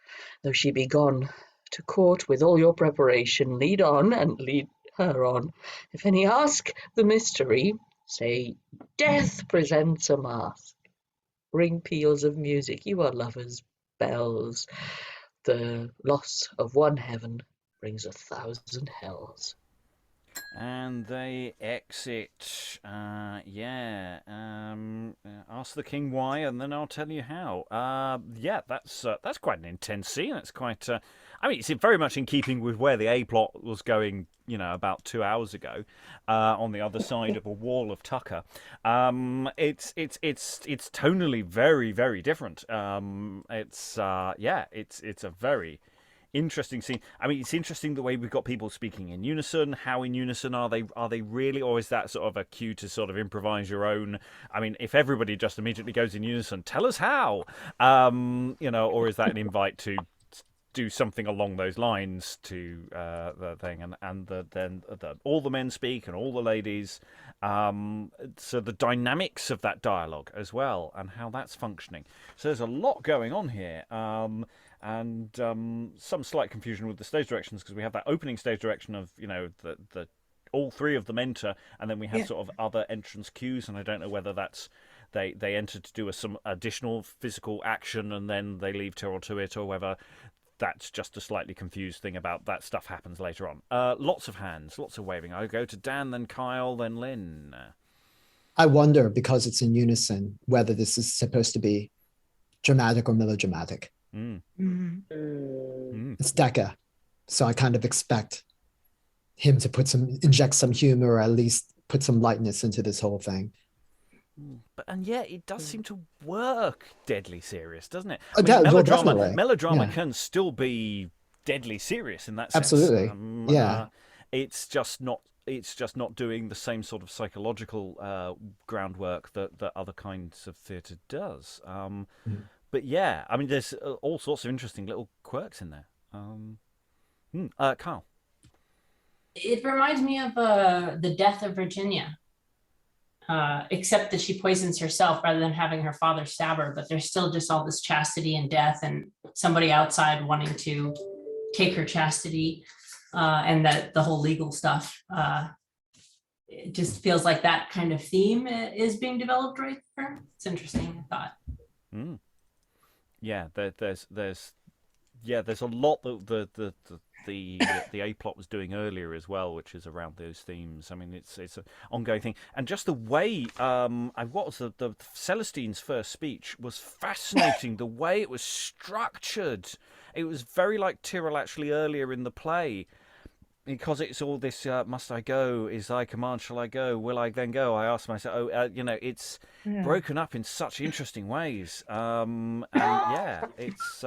Speaker 8: though she be gone. To court with all your preparation, lead on and lead her on. If any ask the mystery, say, Death presents a mask. Ring peals of music, you are lovers' bells. The loss of one heaven brings 1,000 hells.
Speaker 1: And they exit. Ask the king why, and then I'll tell you how. That's quite an intense scene. It's quite. It's very much in keeping with where the A plot was going. About 2 hours ago, on the other side of a wall of Tucca. It's tonally very, very different. It's a very interesting scene. It's interesting the way we've got people speaking in unison. How in unison are they? Are they really, or is that sort of a cue to sort of improvise your own? If everybody just immediately goes in unison, tell us how. Or is that an invite to do something along those lines to the thing, and then all the men speak and all the ladies. So the dynamics of that dialogue as well, and how that's functioning. So there's a lot going on here. And some slight confusion with the stage directions, because we have that opening stage direction of the all three of them enter, and then we have sort of other entrance cues, and I don't know whether that's they enter to do some additional physical action and then they leave Terrill to it, or whether that's just a slightly confused thing about that stuff happens later on. Lots of hands, lots of waving. I go to Dan, then Kyle, then Lynn.
Speaker 3: I wonder, because it's in unison, whether this is supposed to be dramatic or melodramatic. It's Dekker, so I kind of expect him to inject some humor, or at least put some lightness into this whole thing.
Speaker 1: And yet it does seem to work deadly serious, doesn't it?
Speaker 3: Melodrama
Speaker 1: can still be deadly serious in that sense.
Speaker 3: Absolutely.
Speaker 1: It's just not doing the same sort of psychological groundwork that other kinds of theatre does. But there's all sorts of interesting little quirks in there. Carl.
Speaker 5: It reminds me of the death of Virginia, except that she poisons herself rather than having her father stab her. But there's still just all this chastity and death, and somebody outside wanting to take her chastity, and that the whole legal stuff. It just feels like that kind of theme is being developed right there. It's interesting, I thought.
Speaker 1: There's a lot that the A plot was doing earlier as well, which is around those themes. It's an ongoing thing, and just the way what was the Celestine's first speech was fascinating. The way it was structured, it was very like Terrill actually earlier in the play. because it's all this, must I go? Is thy command, shall I go? Will I then go? I ask myself, it's broken up in such interesting ways. And yeah, it's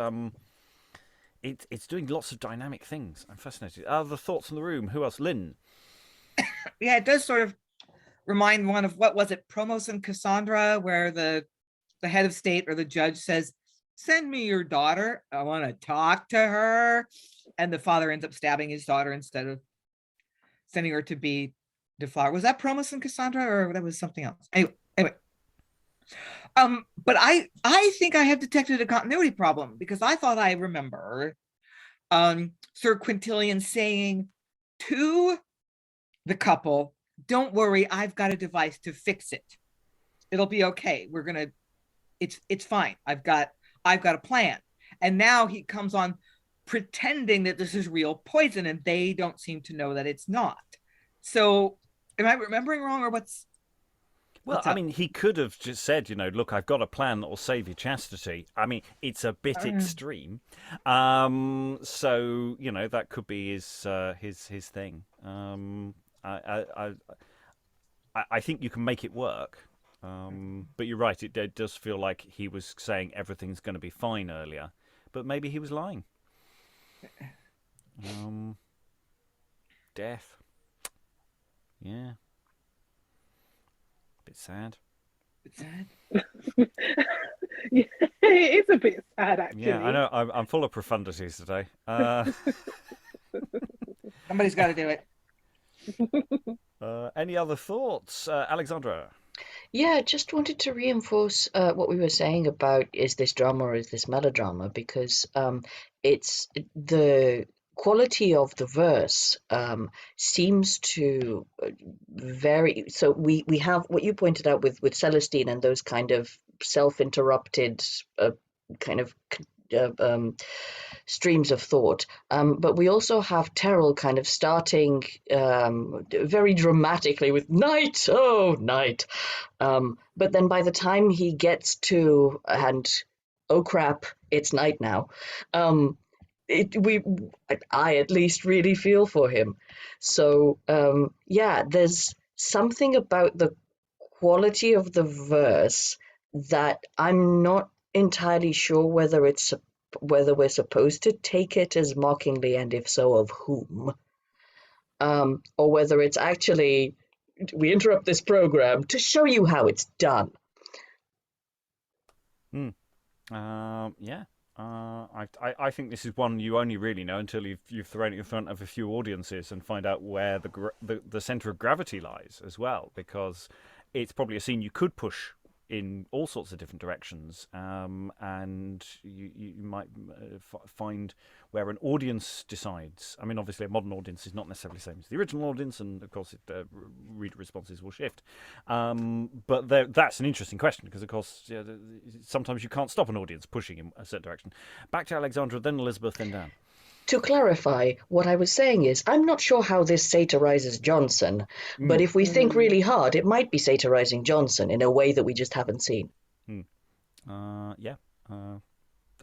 Speaker 1: doing lots of dynamic things. I'm fascinated. Other thoughts in the room? Who else? Lynn?
Speaker 4: Yeah, it does sort of remind one of, what was it, Promos and Cassandra, where the head of state or the judge says, send me your daughter. I want to talk to her. And the father ends up stabbing his daughter instead of sending her to be deflowered. Was that Promos and Cassandra, or that was something else? Anyway. But I think I have detected a continuity problem, because I thought I remember Sir Quintilian saying to the couple, don't worry, I've got a device to fix it. It'll be okay. It's fine. I've got a plan. And now he comes on pretending that this is real poison, and they don't seem to know that it's not. So am I remembering wrong, or what's
Speaker 1: I mean, he could have just said, look, I've got a plan that will save your chastity. I mean, it's a bit extreme. So, that could be his thing. I think you can make it work. But you're right, it does feel like he was saying everything's going to be fine earlier. But maybe he was lying. Death. Yeah. Bit sad.
Speaker 6: Yeah, it is a bit sad, actually.
Speaker 1: Yeah, I know. I'm full of profundities today.
Speaker 4: Somebody's got to do it.
Speaker 1: Any other thoughts, Alexandra?
Speaker 8: Yeah, just wanted to reinforce what we were saying about, is this drama or is this melodrama? Because it's the quality of the verse seems to vary. So we have what you pointed out with Celestine and those kind of self-interrupted kind of streams of thought, but we also have Terrill kind of starting very dramatically with night, oh night, but then by the time he gets to, and oh crap, it's night now, I at least really feel for him. So yeah, there's something about the quality of the verse that I'm not entirely sure whether we're supposed to take it as mockingly, and if so, of whom, or whether it's actually, we interrupt this program to show you how it's done.
Speaker 1: Yeah. I think this is one you only really know until you've thrown it in front of a few audiences and find out where the center of gravity lies as well, because it's probably a scene you could push in all sorts of different directions, and you might find where an audience decides. I mean, obviously, a modern audience is not necessarily the same as the original audience, and of course, reader responses will shift. But that's an interesting question, because, of course, sometimes you can't stop an audience pushing in a certain direction. Back to Alexandra, then Elizabeth, then Dan.
Speaker 8: To clarify, what I was saying is, I'm not sure how this satirizes Johnson, but if we think really hard, it might be satirizing Johnson in a way that we just haven't seen.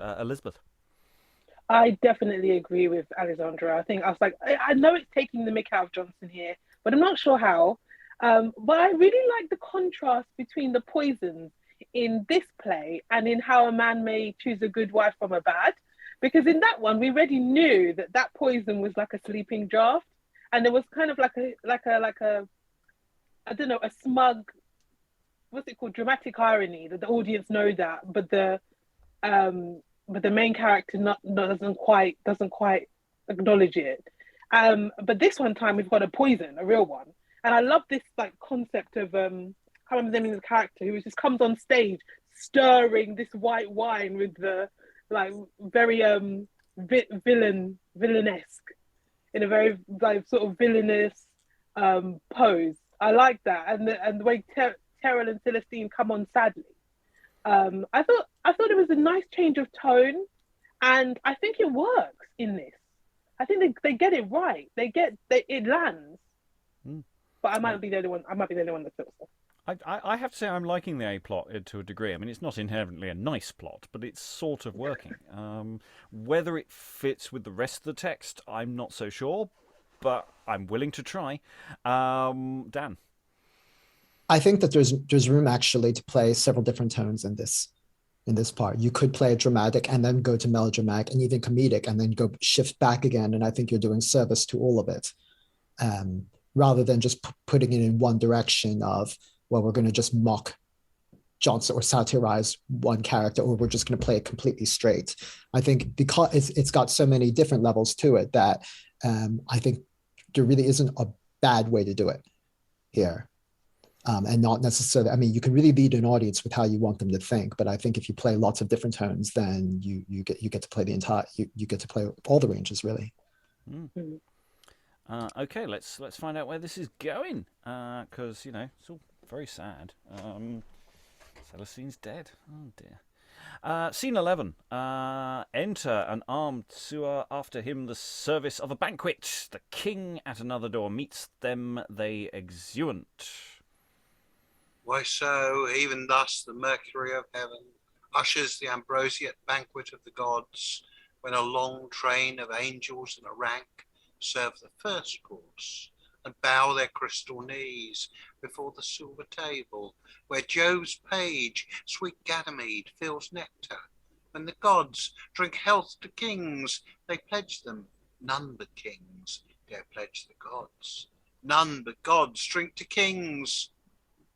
Speaker 1: Elizabeth.
Speaker 6: I definitely agree with Alexandra. I know it's taking the mick out of Johnson here, but I'm not sure how. But I really like the contrast between the poisons in this play and in How a Man May Choose a Good Wife from a Bad. Because in that one, we already knew that poison was like a sleeping draught, and there was kind of like a I don't know, a smug, what's it called, dramatic irony that the audience know that, but the main character doesn't quite acknowledge it. But this one time we've got a poison, a real one, and I love this like concept of I can't remember the name of the character who just comes on stage stirring this white wine with the like very villainesque, in a very like sort of villainous pose. I like that, and the way Terrill and Celestine come on sadly. I thought it was a nice change of tone, and I think it works in this. I think they get it right. It lands. But I might be the only one. I might be the only one that feels so.
Speaker 1: I have to say I'm liking the A plot to a degree. I mean, it's not inherently a nice plot, but it's sort of working. Whether it fits with the rest of the text, I'm not so sure. but I'm willing to try. Dan.
Speaker 3: I think that there's room actually to play several different tones in this part. You could play dramatic and then go to melodramatic and even comedic and then go shift back again. And I think you're doing service to all of it, rather than just putting it in one direction of, well, we're going to just mock Johnson or satirize one character, or we're just going to play it completely straight. I think because it's got so many different levels to it that I think there really isn't a bad way to do it here. And not necessarily, I mean, you can really lead an audience with how you want them to think, but I think if you play lots of different tones, then you get to play the entire, you get to play all the ranges, really.
Speaker 1: Okay, let's find out where this is going, because it's all very sad. Celestine's dead. Oh dear. Scene 11. Enter an armed sewer, after him the service of a banquet. The king at another door meets them, they exeunt.
Speaker 7: Why so, even thus, the Mercury of heaven ushers the ambrosiate banquet of the gods, when a long train of angels in a rank serve the first course, and bow their crystal knees before the silver table, where Jove's page, sweet Ganymede, fills nectar. When the gods drink health to kings, they pledge them. None but kings dare pledge the gods. None but gods drink to kings.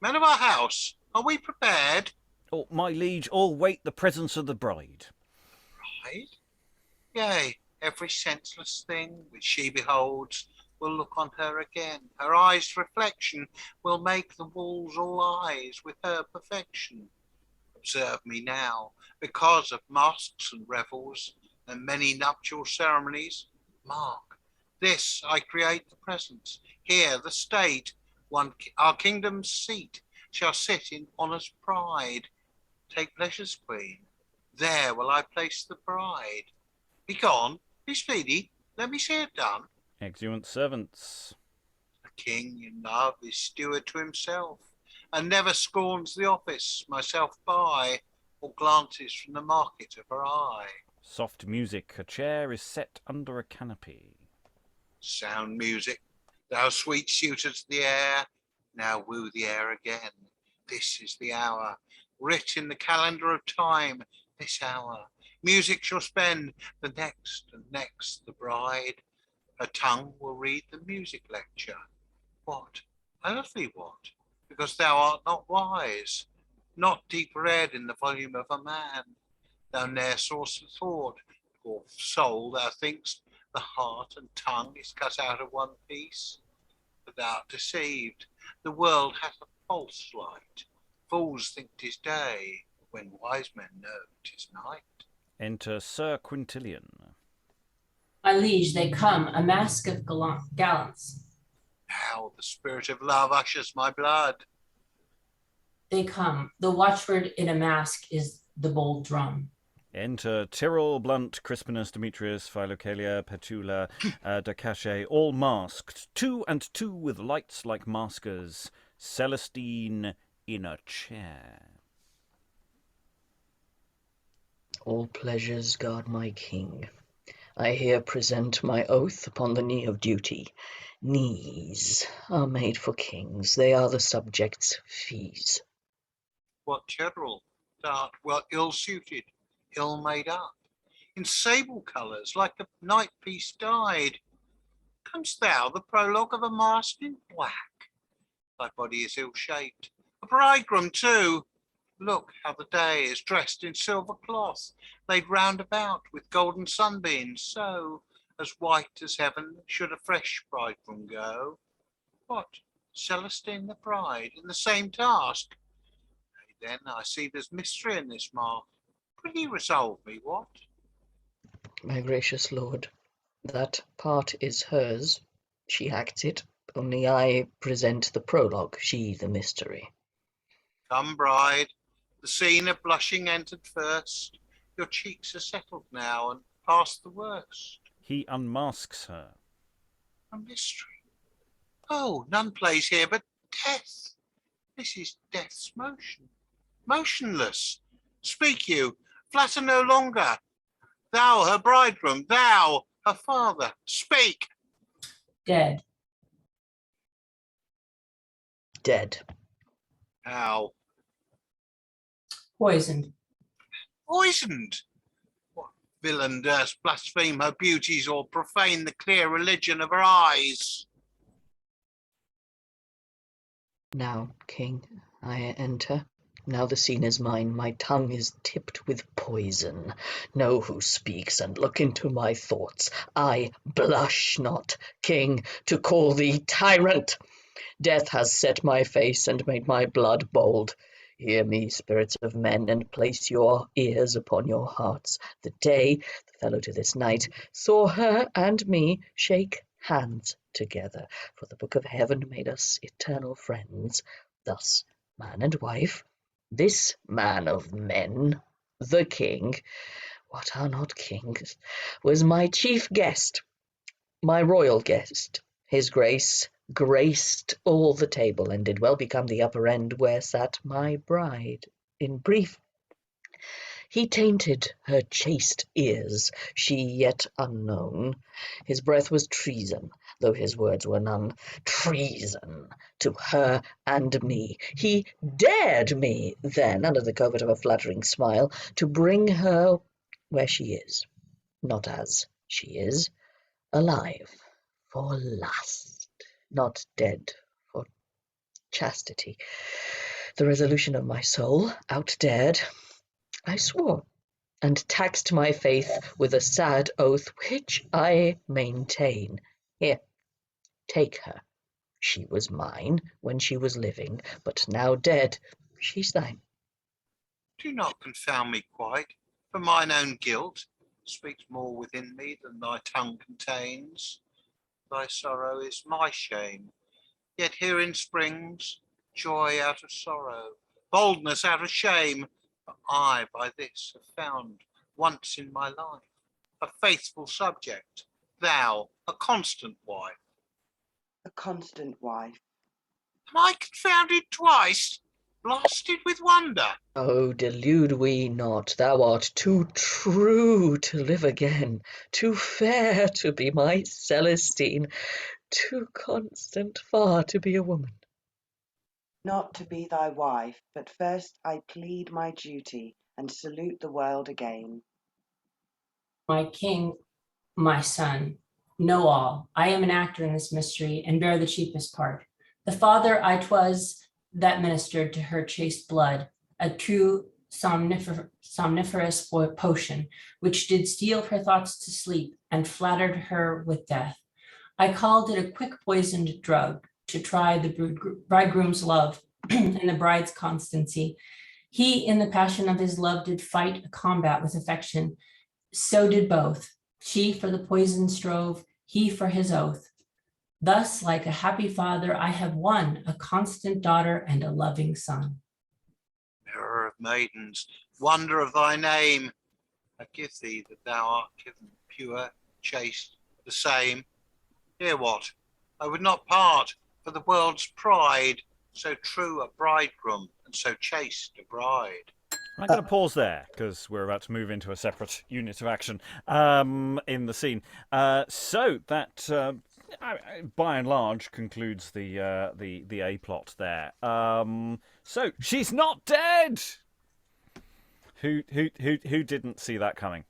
Speaker 7: Men of our house, are we prepared?
Speaker 1: Oh, my liege, all wait the presence of the bride.
Speaker 7: Bride? Yea, every senseless thing which she beholds will look on her again. Her eyes' reflection will make the walls all eyes with her perfection. Observe me now, because of masks and revels and many nuptial ceremonies. Mark, this I create the presence, here the state. Our kingdom's seat shall sit in honour's pride. Take pleasure's queen, there will I place the bride. Be gone, be speedy, let me see it done.
Speaker 1: Exeunt servants.
Speaker 7: The king in love is steward to himself, and never scorns the office myself by, or glances from the market of her eye.
Speaker 1: Soft music, a chair is set under a canopy.
Speaker 7: Sound music, thou sweet suitor to the air, now woo the air again. This is the hour, writ in the calendar of time, this hour. Music shall spend the next and next the bride. Her tongue will read the music lecture. What? I love thee what? Because thou art not wise, not deep read in the volume of a man. Thou ne'er saw'st a thought, poor soul, thou think'st the heart and tongue is cut out of one piece. But thou art deceived, the world hath a false light. Fools think 'tis day, when wise men know 'tis night.
Speaker 1: Enter Sir Quintilian.
Speaker 5: My liege, they come, a mask of gallants.
Speaker 7: Now the spirit of love ushers my blood.
Speaker 5: They come, the watchword in a mask is the bold drum.
Speaker 1: Enter Terrill, Blunt, Crispinus, Demetrius, Philocalia, Petula, Dicache, all masked, 2 and 2 with lights like maskers. Celestine in a chair.
Speaker 8: All pleasures guard my king. I here present my oath upon the knee of duty. Knees are made for kings, they are the subjects' fees.
Speaker 7: What Terrill, thou art well ill-suited, ill made up, in sable colours like a night piece dyed. Com'st thou the prologue of a mask in black? Thy body is ill-shaped, a bridegroom too. Look how the day is dressed in silver cloth, laid round about with golden sunbeams, so as white as heaven should a fresh bridegroom go. What, Celestine the bride in the same task? Nay, then I see there's mystery in this mark. Prithee resolve me what?
Speaker 8: My gracious lord, that part is hers. She acts it, only I present the prologue, she the mystery.
Speaker 7: Come, bride, the scene of blushing entered first. Your cheeks are settled now and past the worst.
Speaker 1: He unmasks her.
Speaker 7: A mystery. Oh, none plays here but death. This is death's motion. Motionless. Speak you, flatter no longer. Thou, her bridegroom, thou, her father, speak.
Speaker 5: Dead.
Speaker 8: Dead.
Speaker 7: How?
Speaker 5: Poisoned.
Speaker 7: Poisoned? What villain durst blaspheme her beauties or profane the clear religion of her eyes?
Speaker 8: Now, King, I enter. Now the scene is mine. My tongue is tipped with poison. Know who speaks, and look into my thoughts. I blush not, King, to call thee tyrant. Death has set my face and made my blood bold. Hear me, spirits of men, and place your ears upon your hearts. The day, the fellow to this night, saw her and me shake hands together, for the book of heaven made us eternal friends. Thus, man and wife, this man of men, the king, what are not kings, was my chief guest, my royal guest. His grace graced all the table, and did well become the upper end where sat my bride. In brief, he tainted her chaste ears, she yet unknown. His breath was treason, though his words were none. Treason to her and me. He dared me then, under the covert of a flattering smile, to bring her where she is, not as she is, alive for lust, not dead for chastity. The resolution of my soul, outdared, I swore, and taxed my faith with a sad oath, which I maintain. Here, take her. She was mine when she was living, but now dead, she's thine.
Speaker 7: Do not confound me quite, for mine own guilt speaks more within me than thy tongue contains. Thy sorrow is my shame, yet herein springs joy out of sorrow, boldness out of shame. For I by this have found once in my life a faithful subject, thou a constant wife.
Speaker 2: A constant wife.
Speaker 7: Am I confounded twice, blasted with wonder?
Speaker 8: Oh, delude we not, thou art too true to live again, too fair to be my Celestine, too constant far to be a woman.
Speaker 2: Not to be thy wife, but first I plead my duty and salute the world again.
Speaker 5: My king, my son, know all. I am an actor in this mystery and bear the chiefest part. The father I 'twas that ministered to her chaste blood, a true somniferous potion, which did steal her thoughts to sleep and flattered her with death. I called it a quick poisoned drug to try the bridegroom's love and the bride's constancy. He, in the passion of his love, did fight a combat with affection. So did both. She for the poison strove, he for his oath. Thus, like a happy father, I have won a constant daughter and a loving son.
Speaker 7: Mirror of maidens, wonder of thy name, I give thee that thou art given, pure, chaste, the same. Hear what? I would not part for the world's pride, so true a bridegroom and so chaste a bride.
Speaker 1: I'm going to pause there because we're about to move into a separate unit of action in the scene. So that, by and large, concludes the A plot there. So she's not dead. Who didn't see that coming?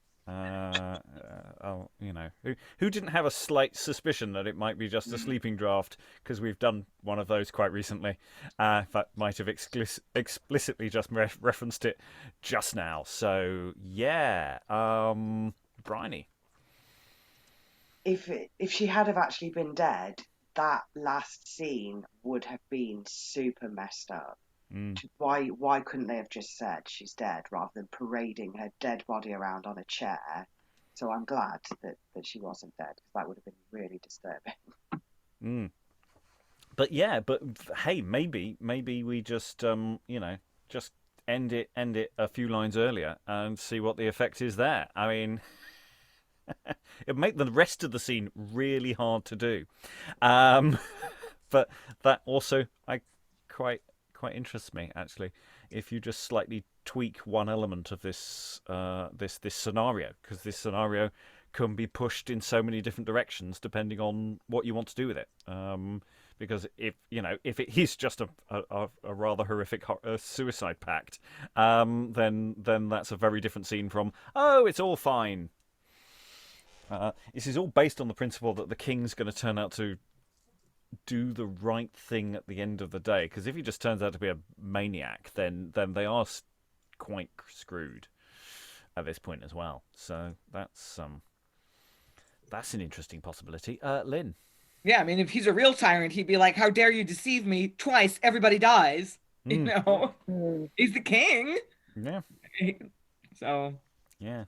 Speaker 1: Who didn't have a slight suspicion that it might be just a sleeping draft, because we've done one of those quite recently. In fact, might have explicitly just referenced it just now. So yeah, Briony.
Speaker 2: If she had have actually been dead, that last scene would have been super messed up. Why couldn't they have just said she's dead rather than parading her dead body around on a chair? So I'm glad that she wasn't dead, because that would have been really disturbing.
Speaker 1: But yeah, hey, maybe we just just end it a few lines earlier and see what the effect is there. I mean, it'd make the rest of the scene really hard to do. But that also quite interests me, actually, if you just slightly tweak one element of this this scenario, because this scenario can be pushed in so many different directions depending on what you want to do with it. Because if it is just a rather horrific suicide pact, then that's a very different scene from, oh, it's all fine. This is all based on the principle that the king's going to turn out to do the right thing at the end of the day. Because if he just turns out to be a maniac, then they are quite screwed at this point as well. So that's an interesting possibility. Lynn.
Speaker 4: Yeah, I mean, if he's a real tyrant, he'd be like, how dare you deceive me? Twice, everybody dies. You know? He's the king.
Speaker 1: Yeah.
Speaker 4: So.
Speaker 1: Yeah.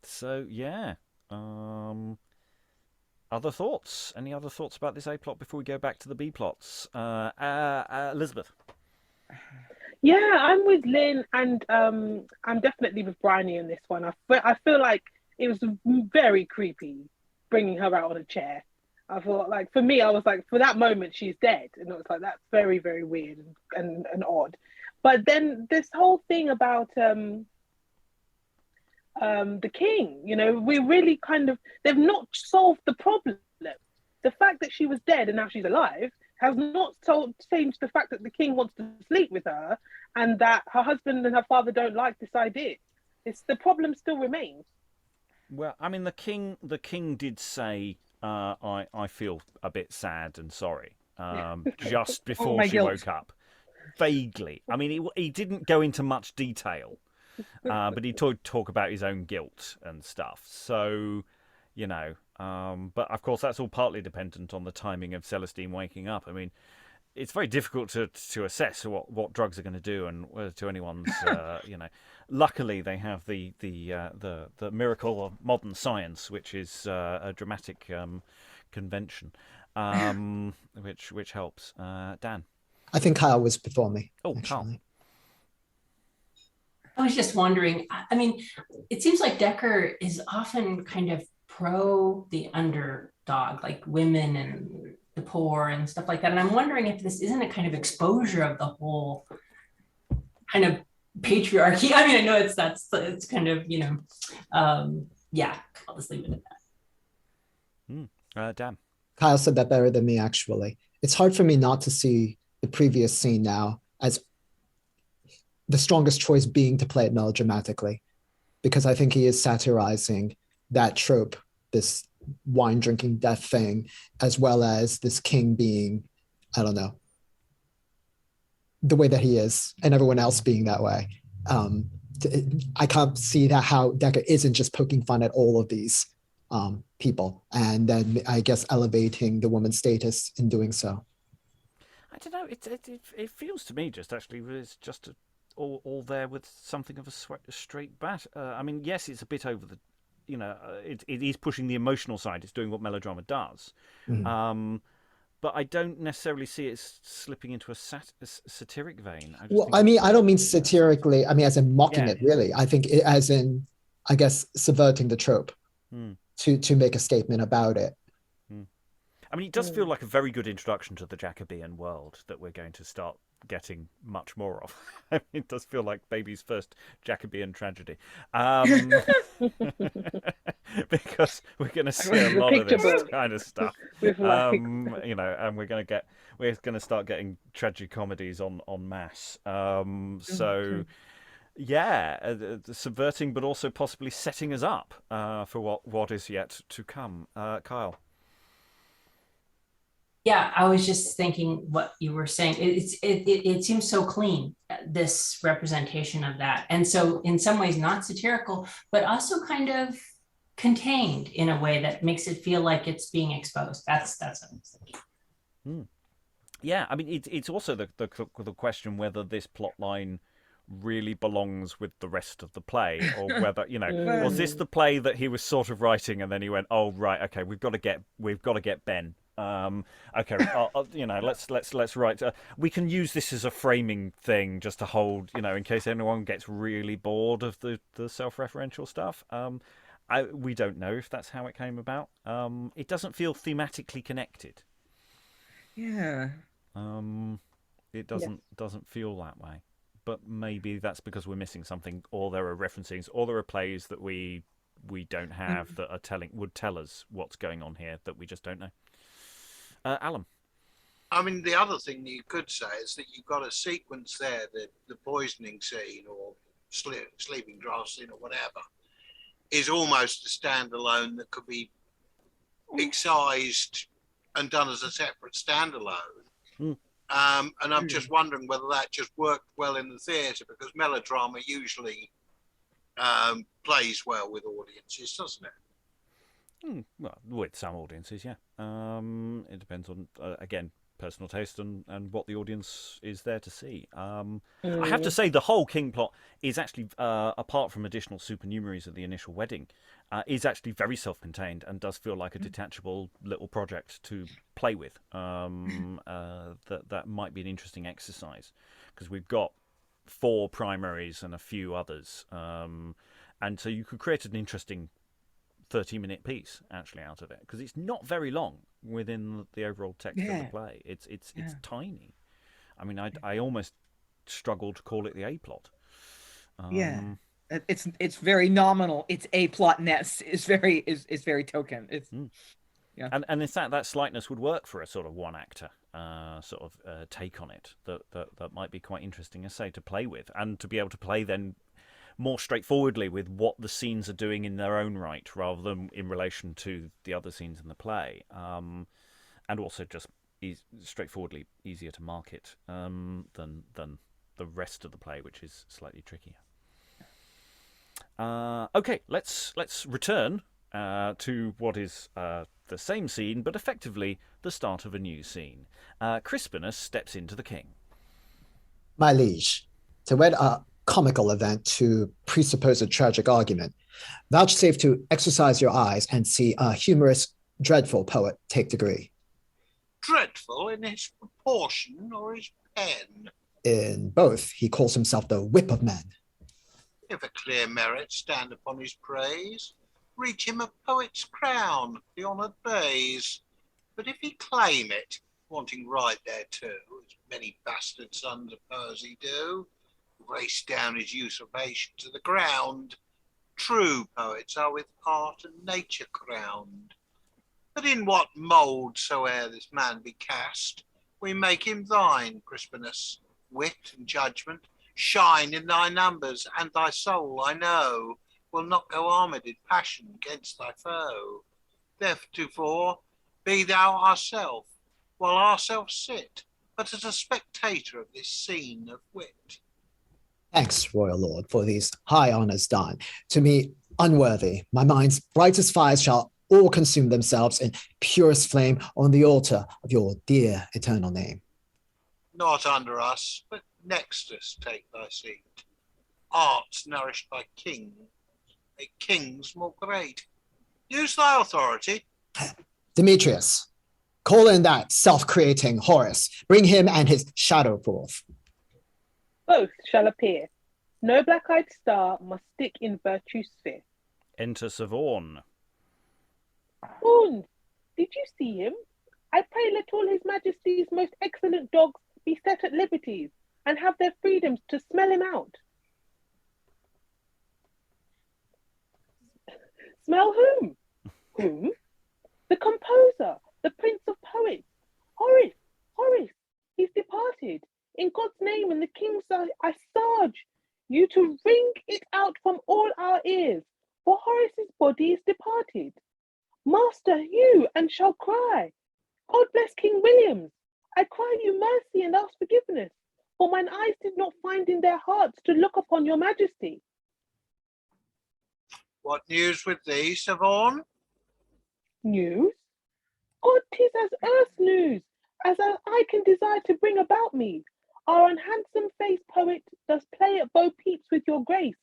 Speaker 1: So, yeah. Other thoughts? Any other thoughts about this A plot before we go back to the B plots? Elizabeth.
Speaker 6: Yeah, I'm with Lynn, and I'm definitely with Briony in this one. I feel like it was very creepy bringing her out on a chair. I thought, like, for me, I was like, for that moment, she's dead, and it was like, that's very, very weird and odd. But then this whole thing about the king, you know, we really they've not solved the problem. The fact that she was dead and now she's alive has not changed the fact that the king wants to sleep with her and that her husband and her father don't like this idea. The problem still remains.
Speaker 1: Well, I mean, the king did say, I feel a bit sad and sorry, just before she woke up. Vaguely. I mean, he didn't go into much detail, but he talk about his own guilt and stuff. So, you know, but of course that's all partly dependent on the timing of Celestine waking up. I mean, it's very difficult to assess what drugs are going to do and whether to anyone's, you know. Luckily, they have the miracle of modern science, which is a dramatic convention, which helps. Dan.
Speaker 3: I think Kyle was before me.
Speaker 1: Oh,
Speaker 3: actually.
Speaker 1: Kyle.
Speaker 5: I was just wondering, I mean, it seems like Dekker is often kind of pro the underdog, like women and the poor and stuff like that. And I'm wondering if this isn't a kind of exposure of the whole kind of patriarchy. I mean, I know it's kind of, you know, yeah, I'll just leave it at
Speaker 1: that. Dan.
Speaker 3: Kyle said that better than me, actually. It's hard for me not to see the previous scene now as the strongest choice being to play it melodramatically, because I think he is satirizing that trope, this wine drinking death thing, as well as this king being, I don't know, the way that he is and everyone else being that way. I can't see that how Dekker isn't just poking fun at all of these people and then I guess elevating the woman's status in doing so.
Speaker 1: I don't know. It feels to me just actually it's just all there with something of a straight bat. I mean, yes, it's a bit over the, you know, it is pushing the emotional side. It's doing what melodrama does. Mm-hmm. But I don't necessarily see it slipping into a satiric vein.
Speaker 3: I mean, I don't mean satirically. I mean, as in mocking it, really. I think it, as in, I guess, subverting the trope to make a statement about it.
Speaker 1: I mean, it does feel like a very good introduction to the Jacobean world that we're going to start getting much more of. I mean, it does feel like baby's first Jacobean tragedy. Because we're going to see a lot of this kind of stuff. You know, and we're going to start getting tragi-comedies en masse. So yeah, subverting, but also possibly setting us up for what is yet to come. Kyle.
Speaker 5: Yeah, I was just thinking what you were saying. It seems so clean, this representation of that. And so in some ways not satirical, but also kind of contained in a way that makes it feel like it's being exposed. That's what I'm thinking.
Speaker 1: Yeah, I mean, it's also the question whether this plot line really belongs with the rest of the play, or whether, you know, was this the play that he was sort of writing and then he went, oh right, okay, we've got to get Ben. Okay, you know, let's write. We can use this as a framing thing, just to hold, you know, in case anyone gets really bored of the self-referential stuff. We don't know if that's how it came about. It doesn't feel thematically connected.
Speaker 4: Yeah.
Speaker 1: It doesn't feel that way. But maybe that's because we're missing something, or there are references, or there are plays that we we don't have that would tell us what's going on here that we just don't know. Alan.
Speaker 7: I mean, the other thing that you could say is that you've got a sequence there, the poisoning scene or sleeping draft scene or whatever, is almost a standalone that could be excised and done as a separate standalone. And I'm just wondering whether that just worked well in the theatre, because melodrama usually plays well with audiences, doesn't it?
Speaker 1: Well, with some audiences, yeah. It depends on, again, personal taste and what the audience is there to see. I have to say the whole King plot is actually, apart from additional supernumeraries at the initial wedding, is actually very self-contained and does feel like a detachable little project to play with. That might be an interesting exercise, because we've got 4 primaries and a few others, and so you could create an interesting 30-minute piece actually out of it, because it's not very long within the overall text of the play. It's tiny. I mean, I almost struggle to call it the A plot.
Speaker 4: It's very nominal. It's A plot-ness. It's very token. It's
Speaker 1: and in fact that slightness would work for a sort of one actor take on it that might be quite interesting, I say, to play with, and to be able to play then more straightforwardly with what the scenes are doing in their own right, rather than in relation to the other scenes in the play, and also just straightforwardly easier to market than the rest of the play, which is slightly trickier. Okay, let's return to what is the same scene, but effectively the start of a new scene. Crispinus steps into the king.
Speaker 3: My liege, to wed a comical event to presuppose a tragic argument, vouchsafe to exercise your eyes and see a humorous, dreadful poet take degree.
Speaker 7: Dreadful in his proportion or his pen?
Speaker 3: In both, he calls himself the whip of men.
Speaker 7: If a clear merit stand upon his praise, reach him a poet's crown, the honoured bays. But if he claim it, wanting right thereto, as many bastard sons of Percy do, race down his usurpation to the ground, true poets are with art and nature crowned. But in what mould soe'er this man be cast, we make him thine, Crispinus. Wit and judgment shine in thy numbers, and thy soul, I know, will not go armed in passion against thy foe. Therefore, be thou ourself, while ourselves sit, but as a spectator of this scene of wit.
Speaker 3: Thanks, royal lord, for these high honours done. To me, unworthy, my mind's brightest fires shall all consume themselves in purest flame on the altar of your dear eternal name.
Speaker 7: Not under us, but next us take thy seat. Arts nourished by kings make kings more great. Use thy authority.
Speaker 3: Demetrius, call in that self-creating Horace. Bring him and his shadow forth.
Speaker 6: Both shall appear. No black-eyed star must stick in virtue's sphere.
Speaker 1: Enter Sir Vaughan.
Speaker 6: Vaughan, did you see him? I pray let all his majesty's most excellent dogs be set at liberties and have their freedoms to smell him out. Smell whom? Whom? The composer, the prince of poets. Horace, he's departed. In God's name and the king's I charge you to wring it out from all our ears, for Horace's body is departed. Master, you and shall cry, God bless King Williams. I cry you mercy and ask forgiveness, for mine eyes did not find in their hearts to look upon your majesty.
Speaker 7: What news with thee, Sir Vaughan?
Speaker 6: News? God, 'tis as earth's news, as I can desire to bring about me. Our unhandsome-faced poet does play at bo peeps with your grace,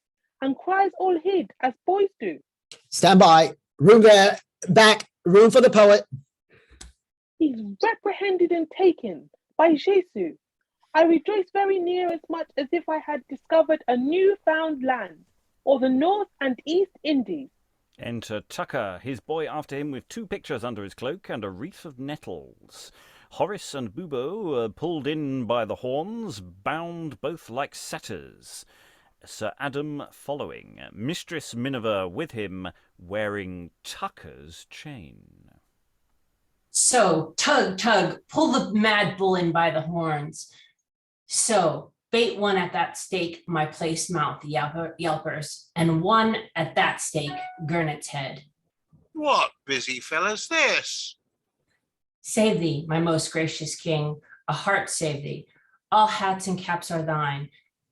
Speaker 6: and cries all hid, as boys do.
Speaker 3: Stand by. Room there. Back. Room for the poet.
Speaker 6: He's reprehended and taken by Jesu. I rejoice very near as much as if I had discovered a new-found land, or the North and East Indies.
Speaker 1: Enter Tucca, his boy after him with 2 pictures under his cloak and a wreath of nettles. Horace and Bubo, pulled in by the horns, bound both like satyrs. Sir Adam following, Mistress Minever with him, wearing Tucca's chain.
Speaker 5: So, tug, tug, pull the mad bull in by the horns. So, bait one at that stake, my place mount the yelpers, and one at that stake, Gurnet's head.
Speaker 7: What busy fella's this?
Speaker 5: Save thee, my most gracious king, a heart save thee. All hats and caps are thine,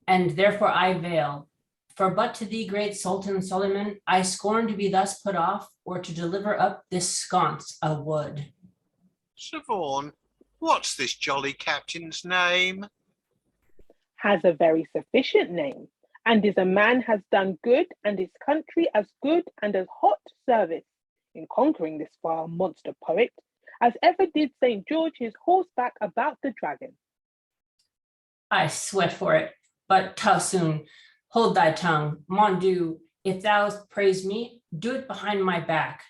Speaker 5: and therefore I veil. For but to thee, great Sultan Suleiman, I scorn to be thus put off, or to deliver up this sconce I would.
Speaker 7: Sir Vaughan, what's this jolly captain's name?
Speaker 6: Has a very sufficient name, and is a man has done good, and his country as good and as hot service in conquering this vile monster poet, as ever did St. George his horseback about the dragon.
Speaker 5: I sweat for it, but Tausun, hold thy tongue. Mon Dieu, if thou praise me, do it behind my back.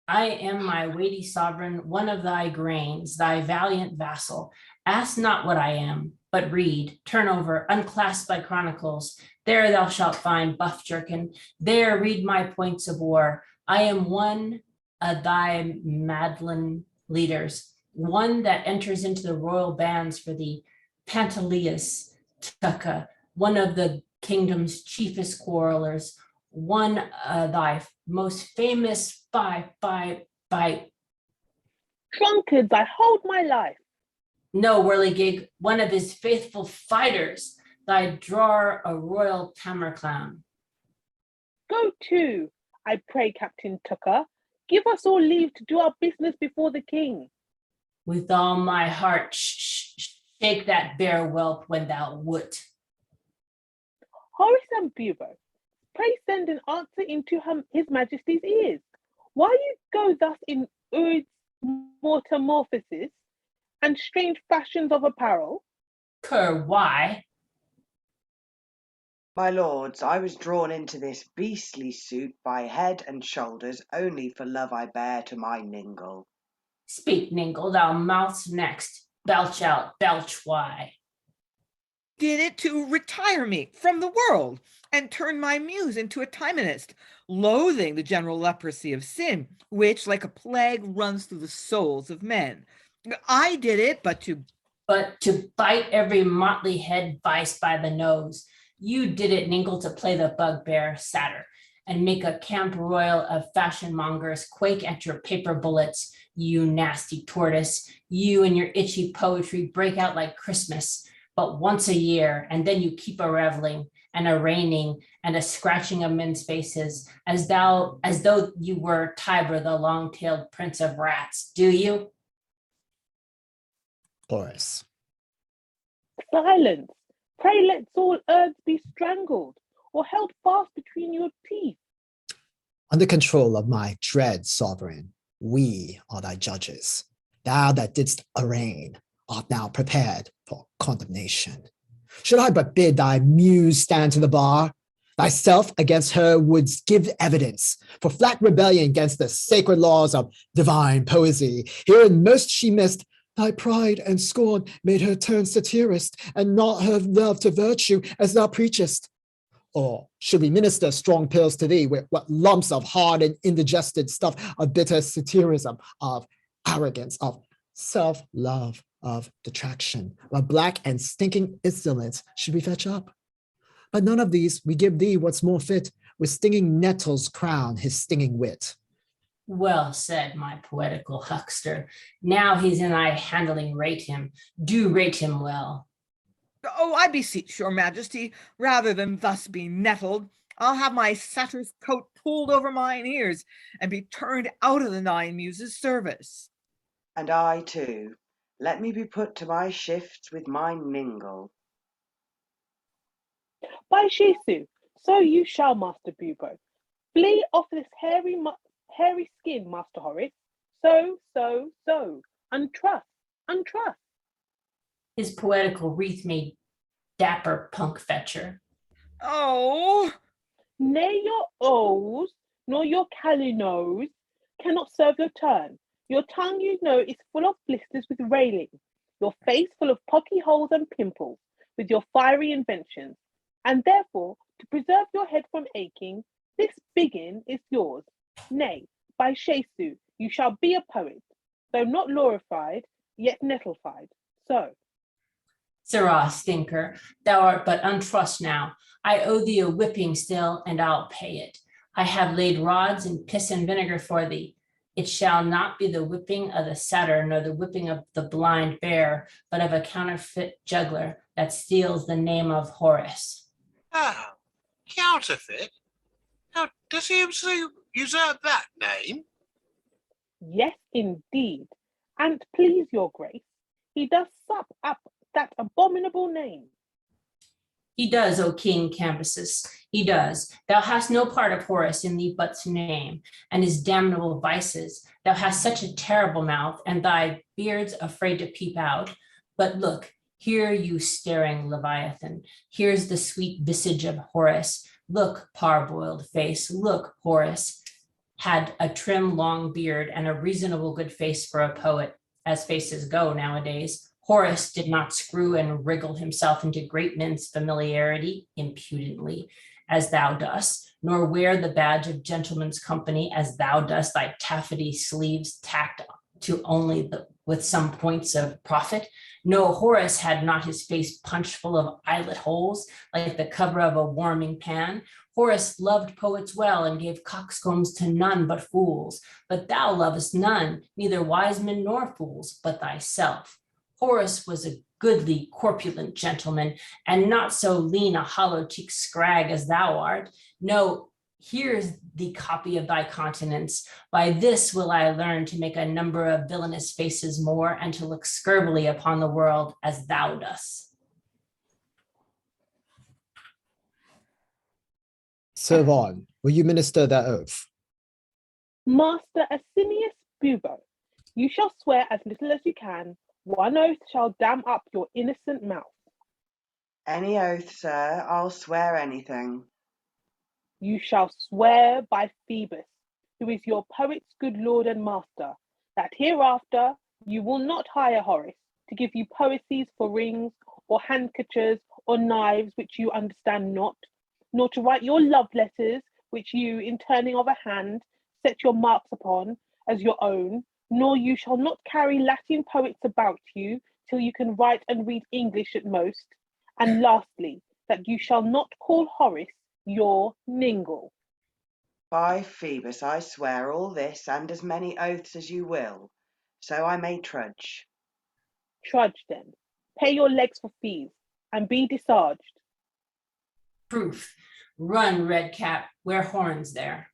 Speaker 5: I am my weighty sovereign, one of thy grains, thy valiant vassal. Ask not what I am, but read, turn over, unclasp thy chronicles. There thou shalt find buff jerkin. There read my points of war. I am one of thy Madlin leaders, one that enters into the royal bands for the Pantaleus Tucca, one of the kingdom's chiefest quarrelers, one of thy most famous
Speaker 6: Drunkards, I hold my life.
Speaker 5: No, whirligig, one of his faithful fighters, thy drawer a royal tamer clown.
Speaker 6: Go to, I pray, Captain Tucca. Give us all leave to do our business before the king.
Speaker 5: With all my heart, shake that bear whelp when thou would.
Speaker 6: Horace and Bubo, pray send an answer into his majesty's ears. Why you go thus in Urid's metamorphosis and strange fashions of apparel?
Speaker 5: Cur, why?
Speaker 2: My lords, I was drawn into this beastly suit by head and shoulders only for love I bear to my Ningle.
Speaker 5: Speak, Ningle, thou mouth's next. Belch out, belch why?
Speaker 4: Did it to retire me from the world and turn my muse into a timonist, loathing the general leprosy of sin, which like a plague runs through the souls of men. I did it, but to
Speaker 5: bite every motley head vice by the nose. You did it, Ningle, to play the bugbear satyr and make a camp royal of fashion mongers quake at your paper bullets, you nasty tortoise. You and your itchy poetry break out like Christmas, but once a year, and then you keep a reveling and a raining and a scratching of men's faces, as though you were Tiber, the long-tailed prince of rats. Do you?
Speaker 3: Horace.
Speaker 6: Silence. Pray let all earths be strangled or held fast between your teeth.
Speaker 3: Under control of my dread sovereign, we are thy judges. Thou that didst arraign art now prepared for condemnation. Should I but bid thy muse stand to the bar, thyself against her wouldst give evidence for flat rebellion against the sacred laws of divine poesy. Herein most she missed, thy pride and scorn made her turn satirist, and not her love to virtue as thou preachest. Or should we minister strong pills to thee with what lumps of hard and indigested stuff of bitter satirism, of arrogance, of self-love, of detraction, of black and stinking insolence should we fetch up? But none of these we give thee what's more fit, with stinging nettles crown his stinging wit.
Speaker 5: Well said, my poetical huckster. Now he's in thy handling, rate him. Do rate him well.
Speaker 4: Oh, I beseech your majesty, rather than thus be nettled, I'll have my satyr's coat pulled over mine ears and be turned out of the Nine Muses' service.
Speaker 2: And I too. Let me be put to my shifts with my Ningle.
Speaker 6: By Shisu, so you shall, Master Bubo. Flee off this hairy skin, Master Horace. So. Untrust.
Speaker 5: His poetical wreath made dapper punk fetcher.
Speaker 4: Oh!
Speaker 6: Nay, your O's nor your calinos cannot serve your turn. Your tongue, you know, is full of blisters with railing, your face full of pocky holes and pimples with your fiery inventions, and therefore to preserve your head from aching, this biggin is yours. Nay, by Shesu, you shall be a poet, though not glorified, yet nettlefied. So.
Speaker 5: Sirrah, stinker, thou art but untrust now. I owe thee a whipping still, and I'll pay it. I have laid rods in piss and vinegar for thee. It shall not be the whipping of the satyr, nor the whipping of the blind bear, but of a counterfeit juggler that steals the name of Horace.
Speaker 7: Oh, counterfeit? How does he usurp that name?
Speaker 6: Yes, indeed. An't please your grace, he does sup up that abominable name.
Speaker 5: He does, O King Cambyses, he does. Thou hast no part of Horace in thee but to name, and his damnable vices. Thou hast such a terrible mouth, and thy beard's afraid to peep out. But look, here you staring Leviathan, here's the sweet visage of Horace. Look, parboiled face, look, Horace had a trim long beard and a reasonable good face for a poet, as faces go nowadays. Horace did not screw and wriggle himself into great men's familiarity impudently, as thou dost, nor wear the badge of gentleman's company, as thou dost, thy taffety sleeves tacked to only with some points of profit. No, Horace had not his face punched full of eyelet holes, like the cover of a warming pan. Horace loved poets well, and gave coxcombs to none but fools. But thou lovest none, neither wise men nor fools, but thyself. Horace was a goodly, corpulent gentleman, and not so lean a hollow-cheeked scrag as thou art. No, here's the copy of thy countenance. By this will I learn to make a number of villainous faces more, and to look scurvily upon the world as thou dost.
Speaker 3: Sir Vaughan, will you minister that oath?
Speaker 6: Master Asinius Bubo, you shall swear as little as you can. One oath shall dam up your innocent mouth.
Speaker 2: Any oath, sir, I'll swear anything.
Speaker 6: You shall swear by Phoebus, who is your poet's good lord and master, that hereafter you will not hire Horace to give you poesies for rings or handkerchiefs or knives which you understand not, nor to write your love letters which you, in turning of a hand, set your marks upon as your own, nor you shall not carry Latin poets about you till you can write and read English at most. And lastly, that you shall not call Horace your ningle.
Speaker 2: By Phoebus, I swear all this and as many oaths as you will, so I may trudge.
Speaker 6: Trudge then, pay your legs for fees, and be disarged.
Speaker 5: Proof. Run, red cap, wear horns there.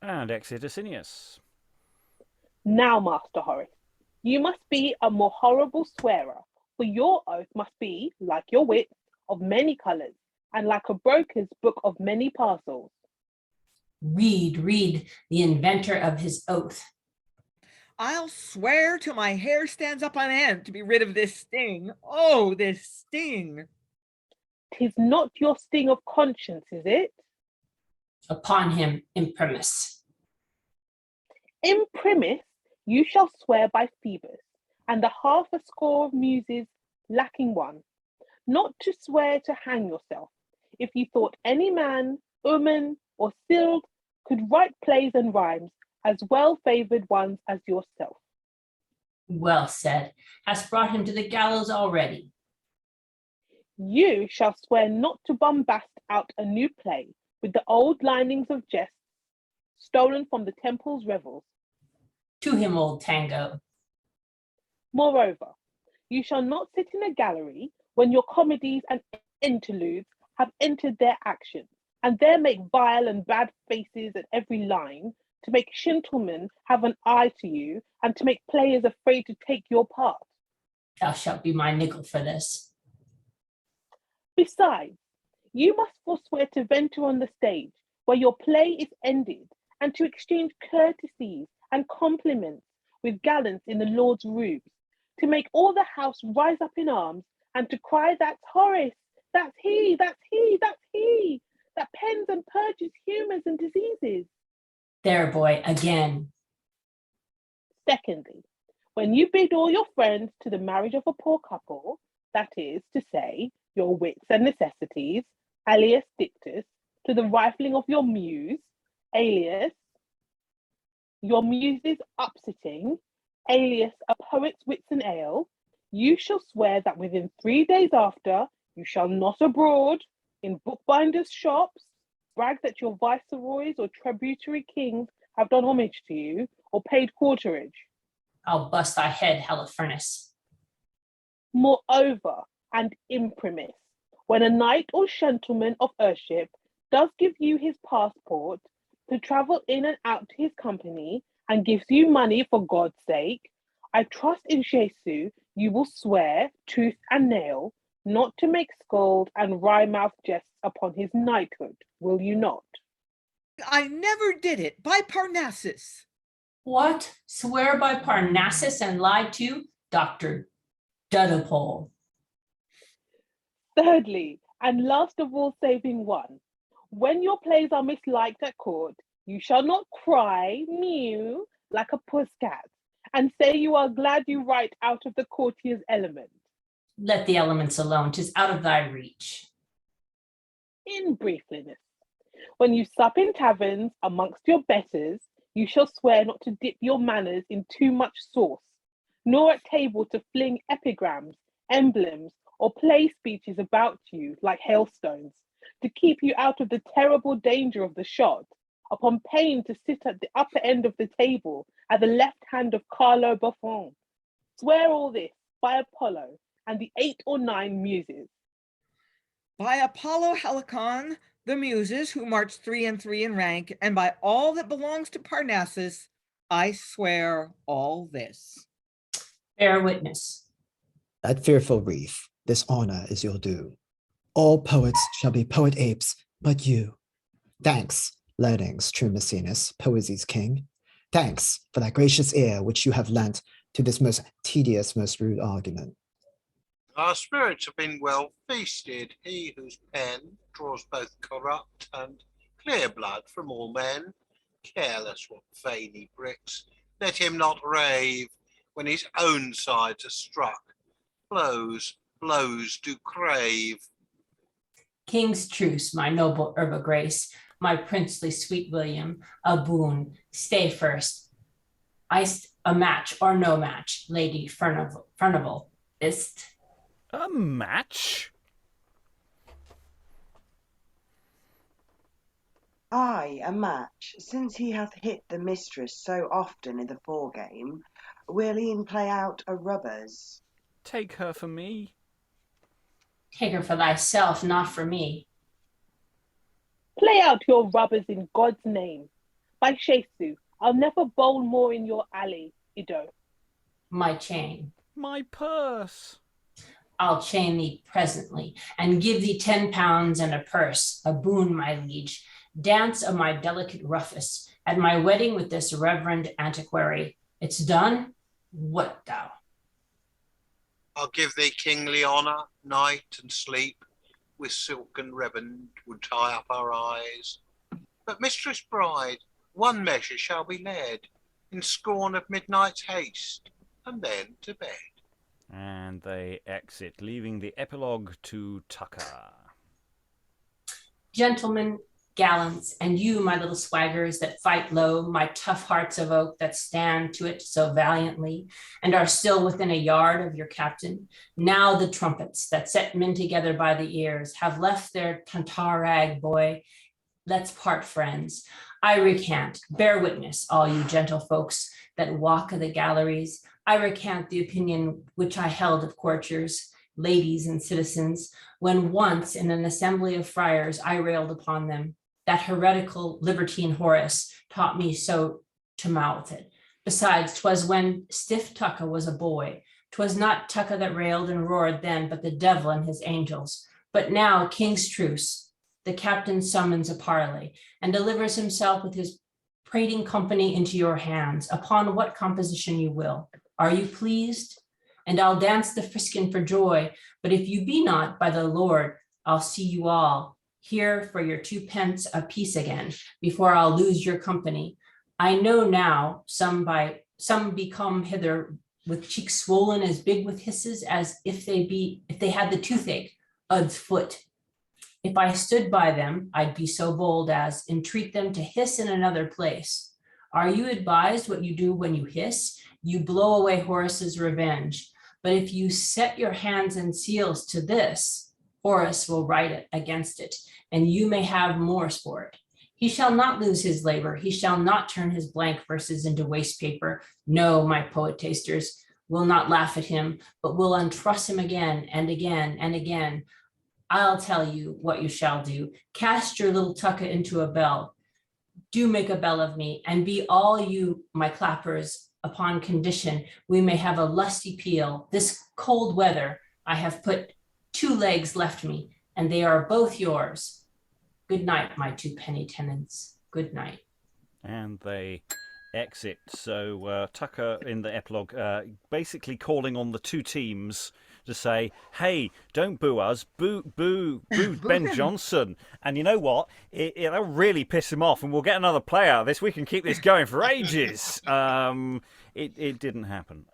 Speaker 1: And exit Asinius.
Speaker 6: Now, Master Horace, you must be a more horrible swearer, for your oath must be, like your wit, of many colours, and like a broker's book of many parcels.
Speaker 5: Read, the inventor of his oath.
Speaker 4: I'll swear till my hair stands up on end to be rid of this sting. Oh, this sting.
Speaker 6: 'Tis not your sting of conscience, is it?
Speaker 5: Upon him, imprimis.
Speaker 6: Imprimis, you shall swear by Phoebus, and the 60 of muses lacking one, not to swear to hang yourself, if you thought any man, woman, or Sild could write plays and rhymes as well-favoured ones as yourself.
Speaker 5: Well said. Hast brought him to the gallows already.
Speaker 6: You shall swear not to bombast out a new play with the old linings of jests stolen from the temple's revels.
Speaker 5: To him, old Tango.
Speaker 6: Moreover, you shall not sit in a gallery when your comedies and interludes have entered their action, and there make vile and bad faces at every line, to make gentlemen have an eye to you, and to make players afraid to take your part.
Speaker 5: Thou shalt be my niggle for this.
Speaker 6: Besides, you must forswear to venture on the stage where your play is ended, and to exchange courtesies and compliments with gallants in the Lord's robes, to make all the house rise up in arms, and to cry, "That's Horace, that's he, that's he, that's he, that pens and purges humours and diseases."
Speaker 5: There, boy, again.
Speaker 6: Secondly, when you bid all your friends to the marriage of a poor couple, that is to say, your wits and necessities, alias dictus, to the rifling of your muse, alias your muse's upsitting, alias a poet's wits and ale, you shall swear that within 3 days after, you shall not abroad, in bookbinders' shops, brag that your viceroys or tributary kings have done homage to you, or paid quarterage.
Speaker 5: I'll bust thy head, Holofernes.
Speaker 6: Moreover, and imprimis, when a knight or gentleman of earthship does give you his passport to travel in and out to his company, and gives you money for God's sake, I trust in Jesu you will swear, tooth and nail, not to make scold and wry-mouthed jests upon his knighthood, will you not?
Speaker 4: I never did it, by Parnassus.
Speaker 5: What? Swear by Parnassus and lie to Dr. Dudapole.
Speaker 6: Thirdly, and last of all saving one, when your plays are misliked at court, you shall not cry, mew, like a pusscat, and say you are glad you write out of the courtier's element.
Speaker 5: Let the elements alone, 'tis out of thy reach.
Speaker 6: In briefliness, when you sup in taverns amongst your betters, you shall swear not to dip your manners in too much sauce, nor at table to fling epigrams, emblems, or play speeches about you like hailstones, to keep you out of the terrible danger of the shot, upon pain to sit at the upper end of the table at the left hand of Carlo Buffon. Swear all this by Apollo and the 8 or 9 muses.
Speaker 4: By Apollo Helicon, the muses who march 3 and 3 in rank, and by all that belongs to Parnassus, I swear all this.
Speaker 5: Bear witness.
Speaker 3: That fearful wreath, this honor is your due. All poets shall be poet apes, but you. Thanks, learning's true Maecenas, poesy's king. Thanks for that gracious ear which you have lent to this most tedious, most rude argument.
Speaker 7: Our spirits have been well feasted. He whose pen draws both corrupt and clear blood from all men, careless what vein he bricks, let him not rave when his own sides are struck. Blows, blows do crave.
Speaker 5: King's truce, my noble Herba Grace, my princely sweet William, a boon, stay first. Iced a match or no match, Lady Furnival, is't.
Speaker 1: A match?
Speaker 2: Aye, a match. Since he hath hit the mistress so often in the foregame, will e'en play out a rubbers.
Speaker 1: Take her for me.
Speaker 5: Take her for thyself, not for me.
Speaker 6: Play out your rubbers in God's name. By Jesu, I'll never bowl more in your alley, Ido.
Speaker 5: My chain.
Speaker 1: My purse.
Speaker 5: I'll chain thee presently, and give thee 10 pounds and a purse, a boon, my liege. Dance of my delicate Rufus at my wedding with this reverend antiquary. It's done? What thou?
Speaker 7: I'll give thee kingly honour, night and sleep, with silken ribbon would tie up our eyes. But mistress bride, one measure shall be led, in scorn of midnight's haste, and then to bed.
Speaker 1: And they exit, leaving the epilogue to Tucca.
Speaker 5: Gentlemen, gallants, and you, my little swaggers that fight low, my tough hearts of oak that stand to it so valiantly, and are still within a yard of your captain, now the trumpets that set men together by the ears have left their tantarag boy. Let's part friends. I recant, bear witness, all you gentle folks that walk the galleries. I recant the opinion which I held of courtiers, ladies and citizens, when once in an assembly of friars I railed upon them. That heretical libertine Horace taught me so to mouth it. Besides, 'twas when stiff Tucca was a boy. 'Twas not Tucca that railed and roared then, but the devil and his angels. But now, king's truce, the captain summons a parley, and delivers himself with his prating company into your hands, upon what composition you will. Are you pleased? And I'll dance the friskin for joy, but if you be not, by the Lord, I'll see you all here for your 2 pence a piece again, before I'll lose your company. I know now some become hither with cheeks swollen as big with hisses as if they had the toothache, Ud's foot. If I stood by them, I'd be so bold as entreat them to hiss in another place. Are you advised what you do when you hiss? You blow away Horace's revenge. But if you set your hands and seals to this, Horace will write it against it, and you may have more sport. He shall not lose his labor. He shall not turn his blank verses into waste paper. No, my poet tasters will not laugh at him, but will untruss him again and again and again. I'll tell you what you shall do. Cast your little Tucca into a bell. Do make a bell of me, and be all you my clappers, upon condition we may have a lusty peal. This cold weather I have put 2 legs left me, and they are both yours. Good night, my 2 penny tenants. Good night.
Speaker 1: And they exit. So Tucca in the epilogue basically calling on the 2 teams to say, hey, don't boo us, boo Ben Johnson. And you know what? It'll really piss him off, and we'll get another play out of this. We can keep this going for ages. It didn't happen.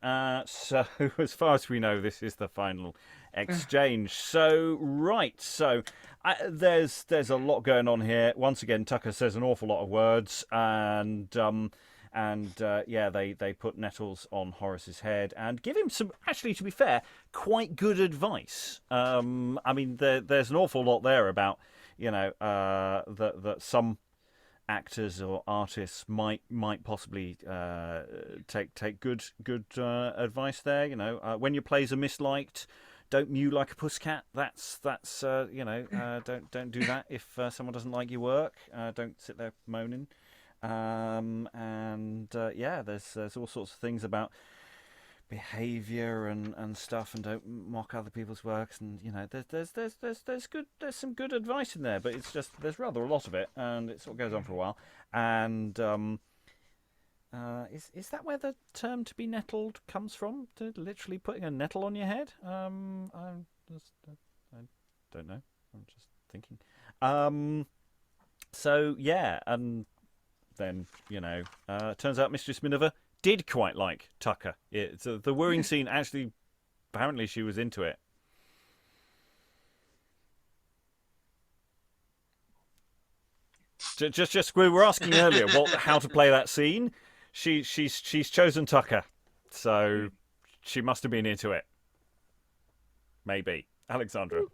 Speaker 1: So as far as we know, this is the final exchange. So, right. So there's a lot going on here. Once again, Tucca says an awful lot of words, and they put nettles on Horace's head and give him some, actually, to be fair, quite good advice. I mean, there's an awful lot there about, that some actors or artists might possibly take good advice there. When your plays are misliked, don't mew like a pussycat. That's don't do that if someone doesn't like your work. Don't sit there moaning. There's all sorts of things about behaviour and stuff, and don't mock other people's works, and there's some good advice in there, but it's just there's rather a lot of it, and it sort of goes on for a while. And is that where the term "to be nettled" comes from? To literally putting a nettle on your head? I don't know. I'm just thinking. And then, turns out Mistress Minever did quite like Tucca. The worrying scene, actually, apparently she was into it. Just we were asking earlier how to play that scene. She's chosen Tucca, so she must have been into it. Maybe. Alexandra.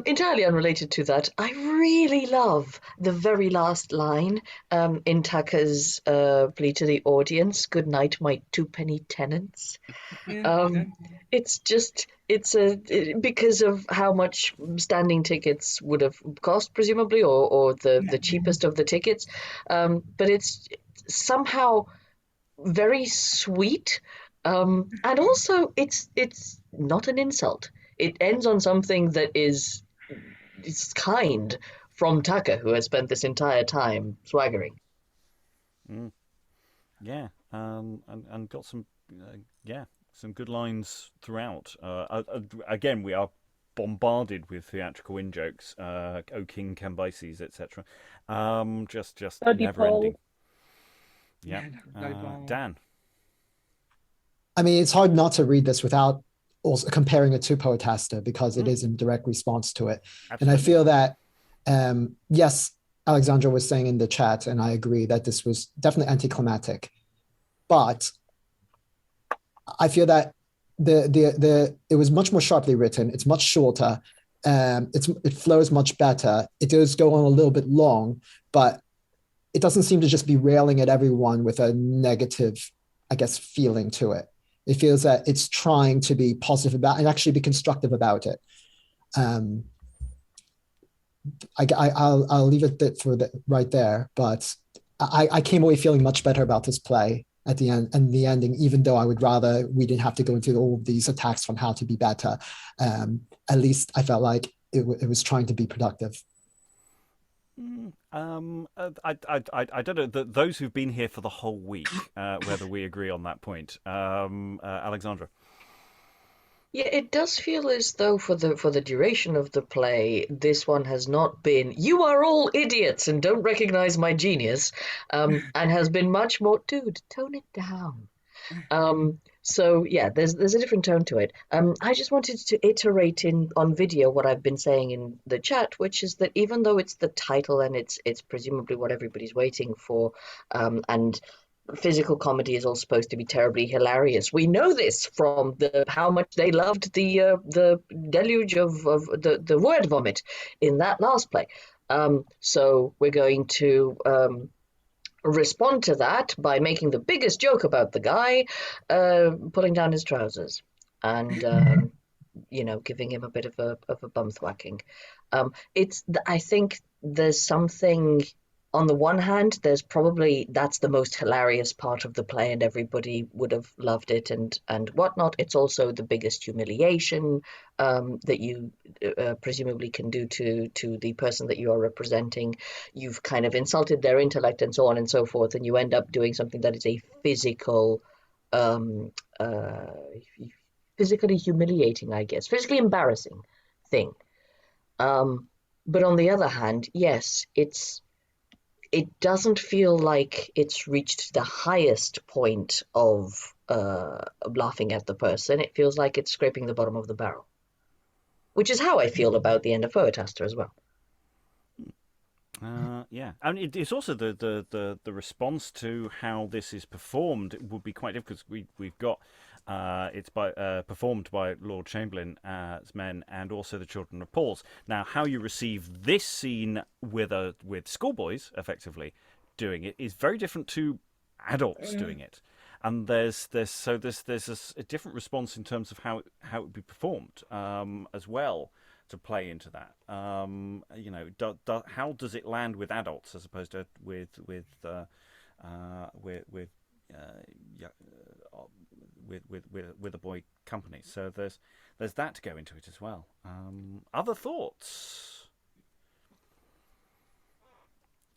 Speaker 8: Entirely unrelated to that, I really love the very last line in Tucca's plea to the audience, good night, my 2 penny tenants. It's because of how much standing tickets would have cost, presumably, or the cheapest of the tickets. But it's somehow very sweet. And also, it's not an insult. It ends on something that is kind from Tucca, who has spent this entire time swaggering.
Speaker 1: Yeah, and got some good lines throughout. Again, we are bombarded with theatrical in-jokes, O King Cambyses, etc. Just never ending. Yeah, Dan.
Speaker 3: I mean, it's hard not to read this without also comparing it to Poetaster, because it is in direct response to it. Absolutely. And I feel that, yes, Alexandra was saying in the chat, and I agree that this was definitely anticlimactic, but I feel that it was much more sharply written. It's much shorter. It flows much better. It does go on a little bit long, but it doesn't seem to just be railing at everyone with a negative, I guess, feeling to it. It feels that it's trying to be positive about and actually be constructive about it. I'll leave it for right there. But I came away feeling much better about this play at the end and the ending, even though I would rather we didn't have to go into all of these attacks on how to be better. At least I felt like it was trying to be productive.
Speaker 1: I don't know those who've been here for the whole week whether we agree on that point. Alexandra.
Speaker 8: Yeah, it does feel as though for the duration of the play, this one has not been "you are all idiots and don't recognize my genius," and has been much more, dude, tone it down. So yeah, there's a different tone to it. I just wanted to iterate on video what I've been saying in the chat, which is that even though it's the title and it's presumably what everybody's waiting for, and physical comedy is all supposed to be terribly hilarious. We know this from how much they loved the deluge of the word vomit in that last play. So we're going to respond to that by making the biggest joke about the guy pulling down his trousers and giving him a bit of a bum thwacking. I think there's something. On the one hand, that's the most hilarious part of the play and everybody would have loved it and whatnot. It's also the biggest humiliation that you presumably can do to the person that you are representing. You've kind of insulted their intellect and so on and so forth, and you end up doing something that is a physically humiliating, I guess, physically embarrassing thing. But on the other hand, yes, it doesn't feel like it's reached the highest point of laughing at the person. It feels like it's scraping the bottom of the barrel, which is how I feel about the end of Poetaster as well.
Speaker 1: Yeah, and it's also the response to how this is performed. It would be quite difficult because we've got it's performed by Lord Chamberlain as men and also the Children of Paul's. Now, how you receive this scene with schoolboys effectively doing it is very different to adults doing it, and there's a different response in terms of how it would be performed as well. To play into that, how does it land with adults as opposed to with a boy company? So there's that to go into it as well. Other thoughts?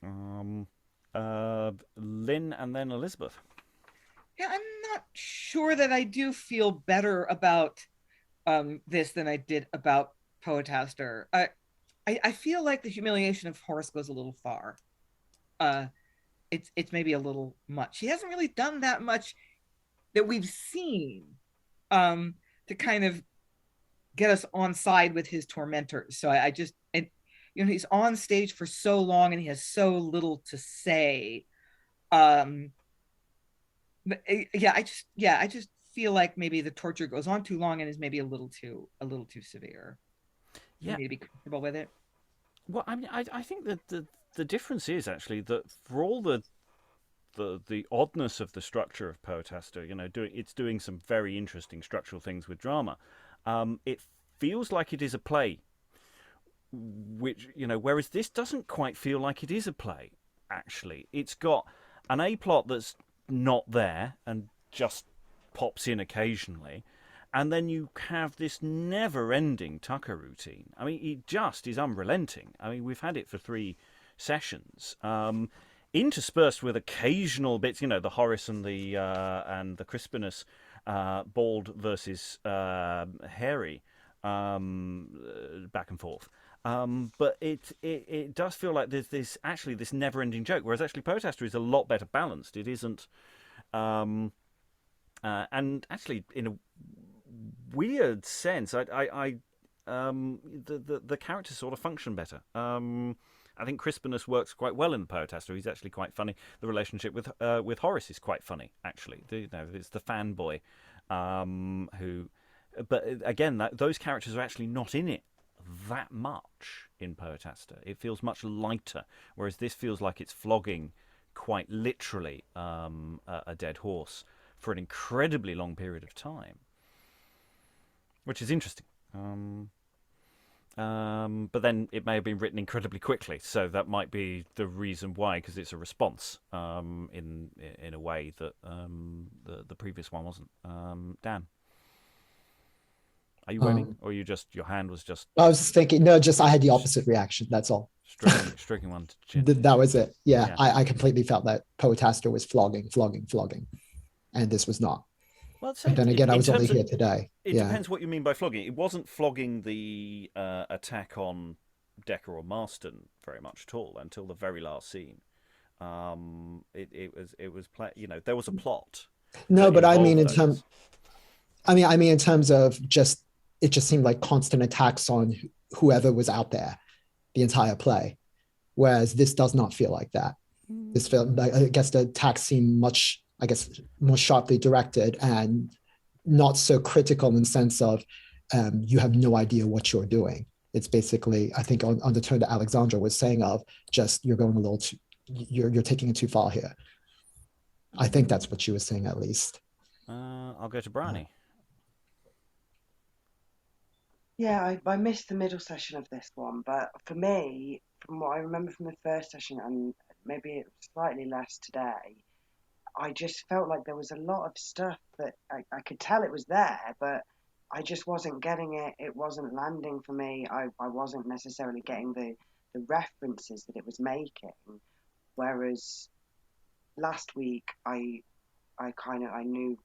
Speaker 1: Lynn and then Elizabeth.
Speaker 4: Yeah, I'm not sure that I do feel better about this than I did about Poetaster. I feel like the humiliation of Horace goes a little far. It's maybe a little much. He hasn't really done that much that we've seen to kind of get us on side with his tormentors. So he's on stage for so long and he has so little to say. But I just feel like maybe the torture goes on too long and is maybe a little too severe. Yeah, you need to be comfortable with it.
Speaker 1: Well, I mean, I think that the difference is actually that for all the oddness of the structure of Poetaster, it's doing some very interesting structural things with drama. It feels like it is a play, which whereas this doesn't quite feel like it is a play. Actually, it's got an A plot that's not there and just pops in occasionally. And then you have this never-ending Tucca routine. I mean, it just is unrelenting. I mean, we've had it for 3 sessions, interspersed with occasional bits. The Horace and the Crispinus bald versus hairy back and forth. But it does feel like there's this never-ending joke. Whereas actually, Poetaster is a lot better balanced. It isn't, and actually in a weird sense, the characters sort of function better. I think Crispinus works quite well in the Poetaster. He's actually quite funny. The relationship with Horace is quite funny, actually. It's the fanboy who, but again, those characters are actually not in it that much in Poetaster. It feels much lighter, whereas this feels like it's flogging quite literally a dead horse for an incredibly long period of time. Which is interesting. But then it may have been written incredibly quickly, so that might be the reason why, because it's a response in a way that the previous one wasn't. Dan, are you waiting, or your hand was just?
Speaker 3: I was just thinking. No, I had the opposite reaction. That's all.
Speaker 1: Stroking one to chin.
Speaker 3: That was it. Yeah. I completely felt that Poetaster was flogging, and this was not.
Speaker 1: Well,
Speaker 3: but then again, I was only here today.
Speaker 1: It depends what you mean by flogging. It wasn't flogging the attack on Dekker or Marston very much at all until the very last scene. It was there was a plot,
Speaker 3: No, but I mean
Speaker 1: involve those.
Speaker 3: I mean in terms of just it just seemed like constant attacks on whoever was out there the entire play, whereas this does not feel like that. This felt, I guess, the attacks seem much, I guess, more sharply directed and not so critical in the sense of you have no idea what you're doing. It's basically, I think, on the turn that Alexandra was saying of just you're going a little too, you're taking it too far here. I think that's what she was saying, at least.
Speaker 1: I'll go to Briony.
Speaker 2: Yeah, I missed the middle session of this one, but for me, from what I remember from the first session, and maybe it was slightly less today, I just felt like there was a lot of stuff that I could tell it was there, but I just wasn't getting it. It wasn't landing for me. I wasn't necessarily getting the references that it was making. Whereas last week, I knew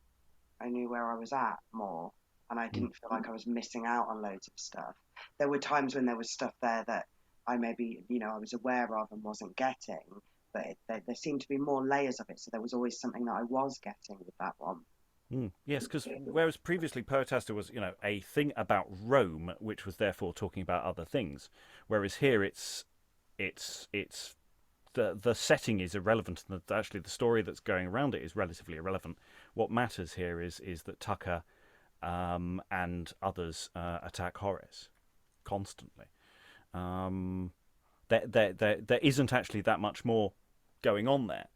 Speaker 2: where I was at more, and I didn't feel like I was missing out on loads of stuff. There were times when there was stuff there that I maybe, I was aware of and wasn't getting, but there seemed to be more layers of it, so there was always something that I was getting with that one.
Speaker 1: Yes, because whereas previously Poetaster was, a thing about Rome, which was therefore talking about other things, whereas here it's the setting is irrelevant, and actually the story that's going around it is relatively irrelevant. What matters here is that Tucca and others attack Horace constantly. There isn't actually that much more going on there.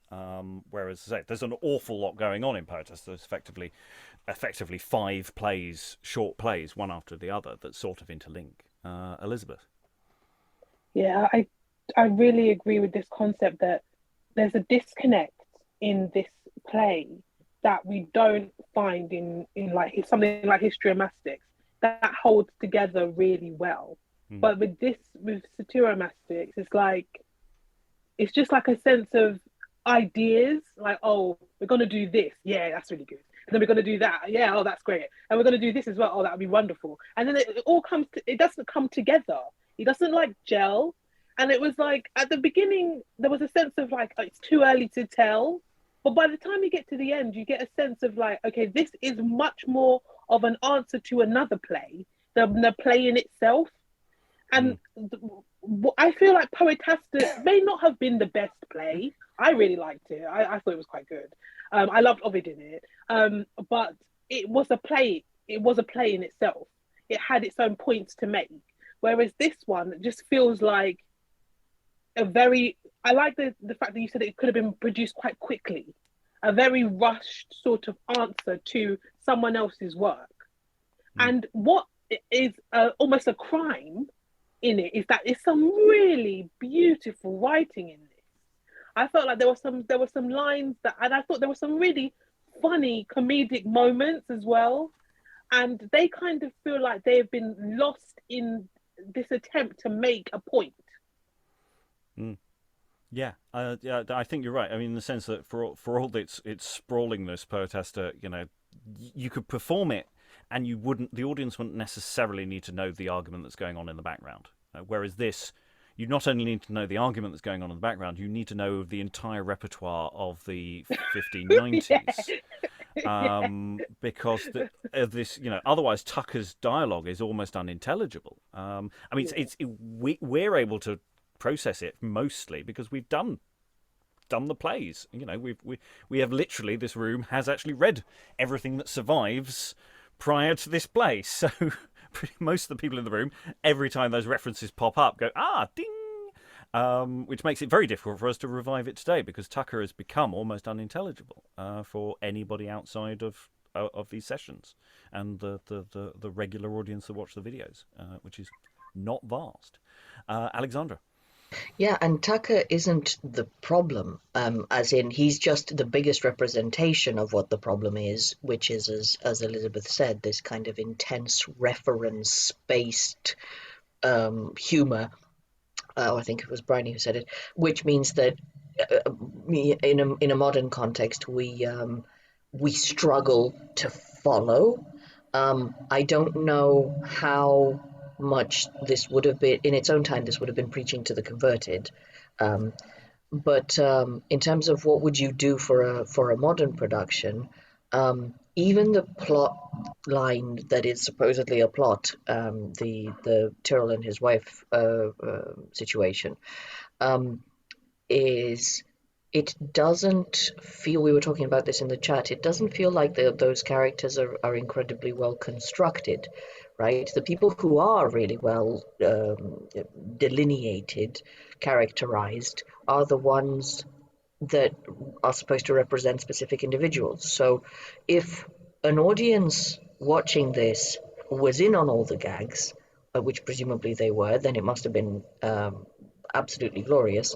Speaker 1: Whereas, as I say, there's an awful lot going on in Poetaster. There's effectively 5 plays, short plays, one after the other, that sort of interlink. Elizabeth?
Speaker 6: Yeah, I really agree with this concept that there's a disconnect in this play that we don't find in like something like Satiromastix that holds together really well. But with Satiromastix, it's just like a sense of ideas, like, oh, we're gonna do this, yeah, that's really good. And then we're gonna do that, yeah, oh, that's great. And we're gonna do this as well, oh, that would be wonderful. And then it doesn't come together. It doesn't gel. And it was like at the beginning there was a sense of it's too early to tell. But by the time you get to the end, you get a sense of okay, this is much more of an answer to another play than the play in itself. And I feel like Poetaster may not have been the best play. I really liked it. I thought it was quite good. I loved Ovid in it. But it was a play. It was a play in itself. It had its own points to make. Whereas this one just feels like I like the fact that you said it could have been produced quite quickly. A very rushed sort of answer to someone else's work. And what is almost a crime in it is that it's some really beautiful writing in this. I felt like there were some lines and I thought there were some really funny comedic moments as well. And they kind of feel like they have been lost in this attempt to make a point.
Speaker 1: Yeah, I think you're right. I mean, in the sense that for all its sprawlingness, Poetaster, you could perform it, and the audience wouldn't necessarily need to know the argument that's going on in the background. Whereas this, you not only need to know the argument that's going on in the background, you need to know the entire repertoire of the 1590s. Because this, otherwise Tucker's dialogue is almost unintelligible. I mean, we're able to process it mostly because we've done the plays. We have literally, this room has actually read everything that survives prior to this play. So most of the people in the room, every time those references pop up, go, ding, which makes it very difficult for us to revive it today because Tucker has become almost unintelligible for anybody outside of these sessions and the regular audience that watch the videos, which is not vast. Alexandra?
Speaker 8: Yeah, and Tucker isn't the problem, as in he's just the biggest representation of what the problem is, which is, as Elizabeth said, this kind of intense reference-based humour. I think it was Briony who said it, which means that in a modern context we struggle to follow. I don't know how much this would have been in its own time. This would have been preaching to the converted, but in terms of what would you do for a modern production, Even the plot line that is supposedly a plot, the Terrill and his wife situation, is it doesn't feel, we were talking about this in the chat, it doesn't feel like those characters are incredibly well constructed, right? The people who are really well delineated, characterized, are the ones that are supposed to represent specific individuals. So if an audience watching this was in on all the gags, which presumably they were, then it must have been absolutely glorious.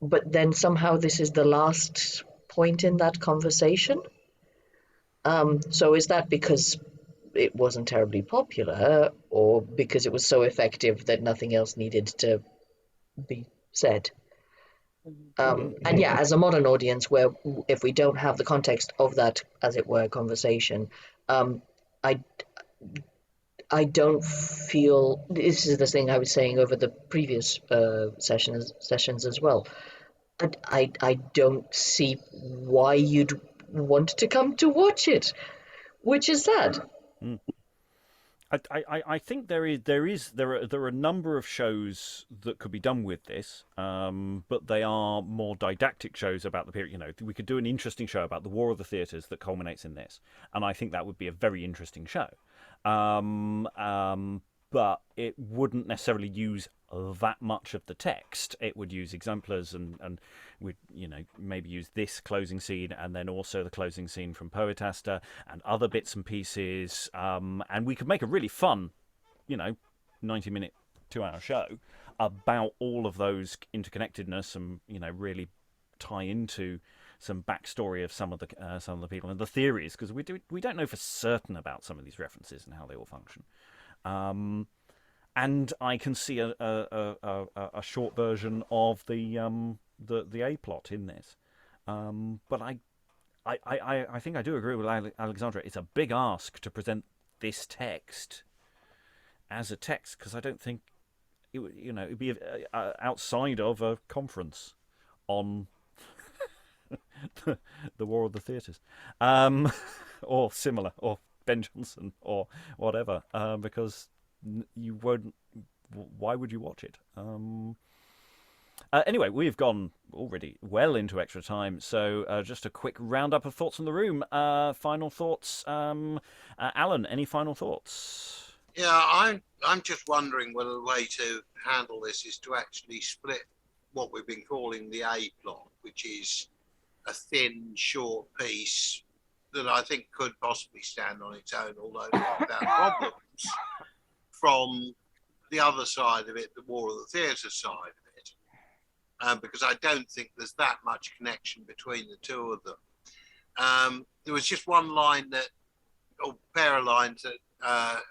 Speaker 8: But then somehow this is the last point in that conversation. So is that because it wasn't terribly popular, or because it was so effective that nothing else needed to be said? And yeah, as a modern audience, where if we don't have the context of that, as it were, conversation, I don't feel, this is the thing I was saying over the previous sessions as well. I don't see why you'd want to come to watch it, which is sad.
Speaker 1: I think there are a number of shows that could be done with this, but they are more didactic shows about the period. You know, we could do an interesting show about the War of the Theatres that culminates in this, and I think that would be a very interesting show. But it wouldn't necessarily use that much of the text. It would use exemplars and would, you know, maybe use this closing scene and then also the closing scene from Poetasta and other bits and pieces. And we could make a really fun, 90-minute, 2-hour show about all of those interconnectedness and, really tie into some backstory of some of the people and the theories, because we don't know for certain about some of these references and how they all function. And I can see a short version of the A plot in this, but I think I do agree with Alexandra. It's a big ask to present this text as a text, because I don't think it'd be outside of a conference on the War of the Theatres, or similar, or Ben Jonson, or whatever, because you won't. Why would you watch it? Anyway, we've gone already well into extra time, so just a quick roundup of thoughts from the room. Final thoughts, Alan. Any final thoughts?
Speaker 7: Yeah, I'm just wondering whether the way to handle this is to actually split what we've been calling the A plot, which is a thin, short piece that I think could possibly stand on its own, although not without problems, from the other side of it, the War of the Theatre side of it, because I don't think there's that much connection between the two of them. There was just one line or pair of lines that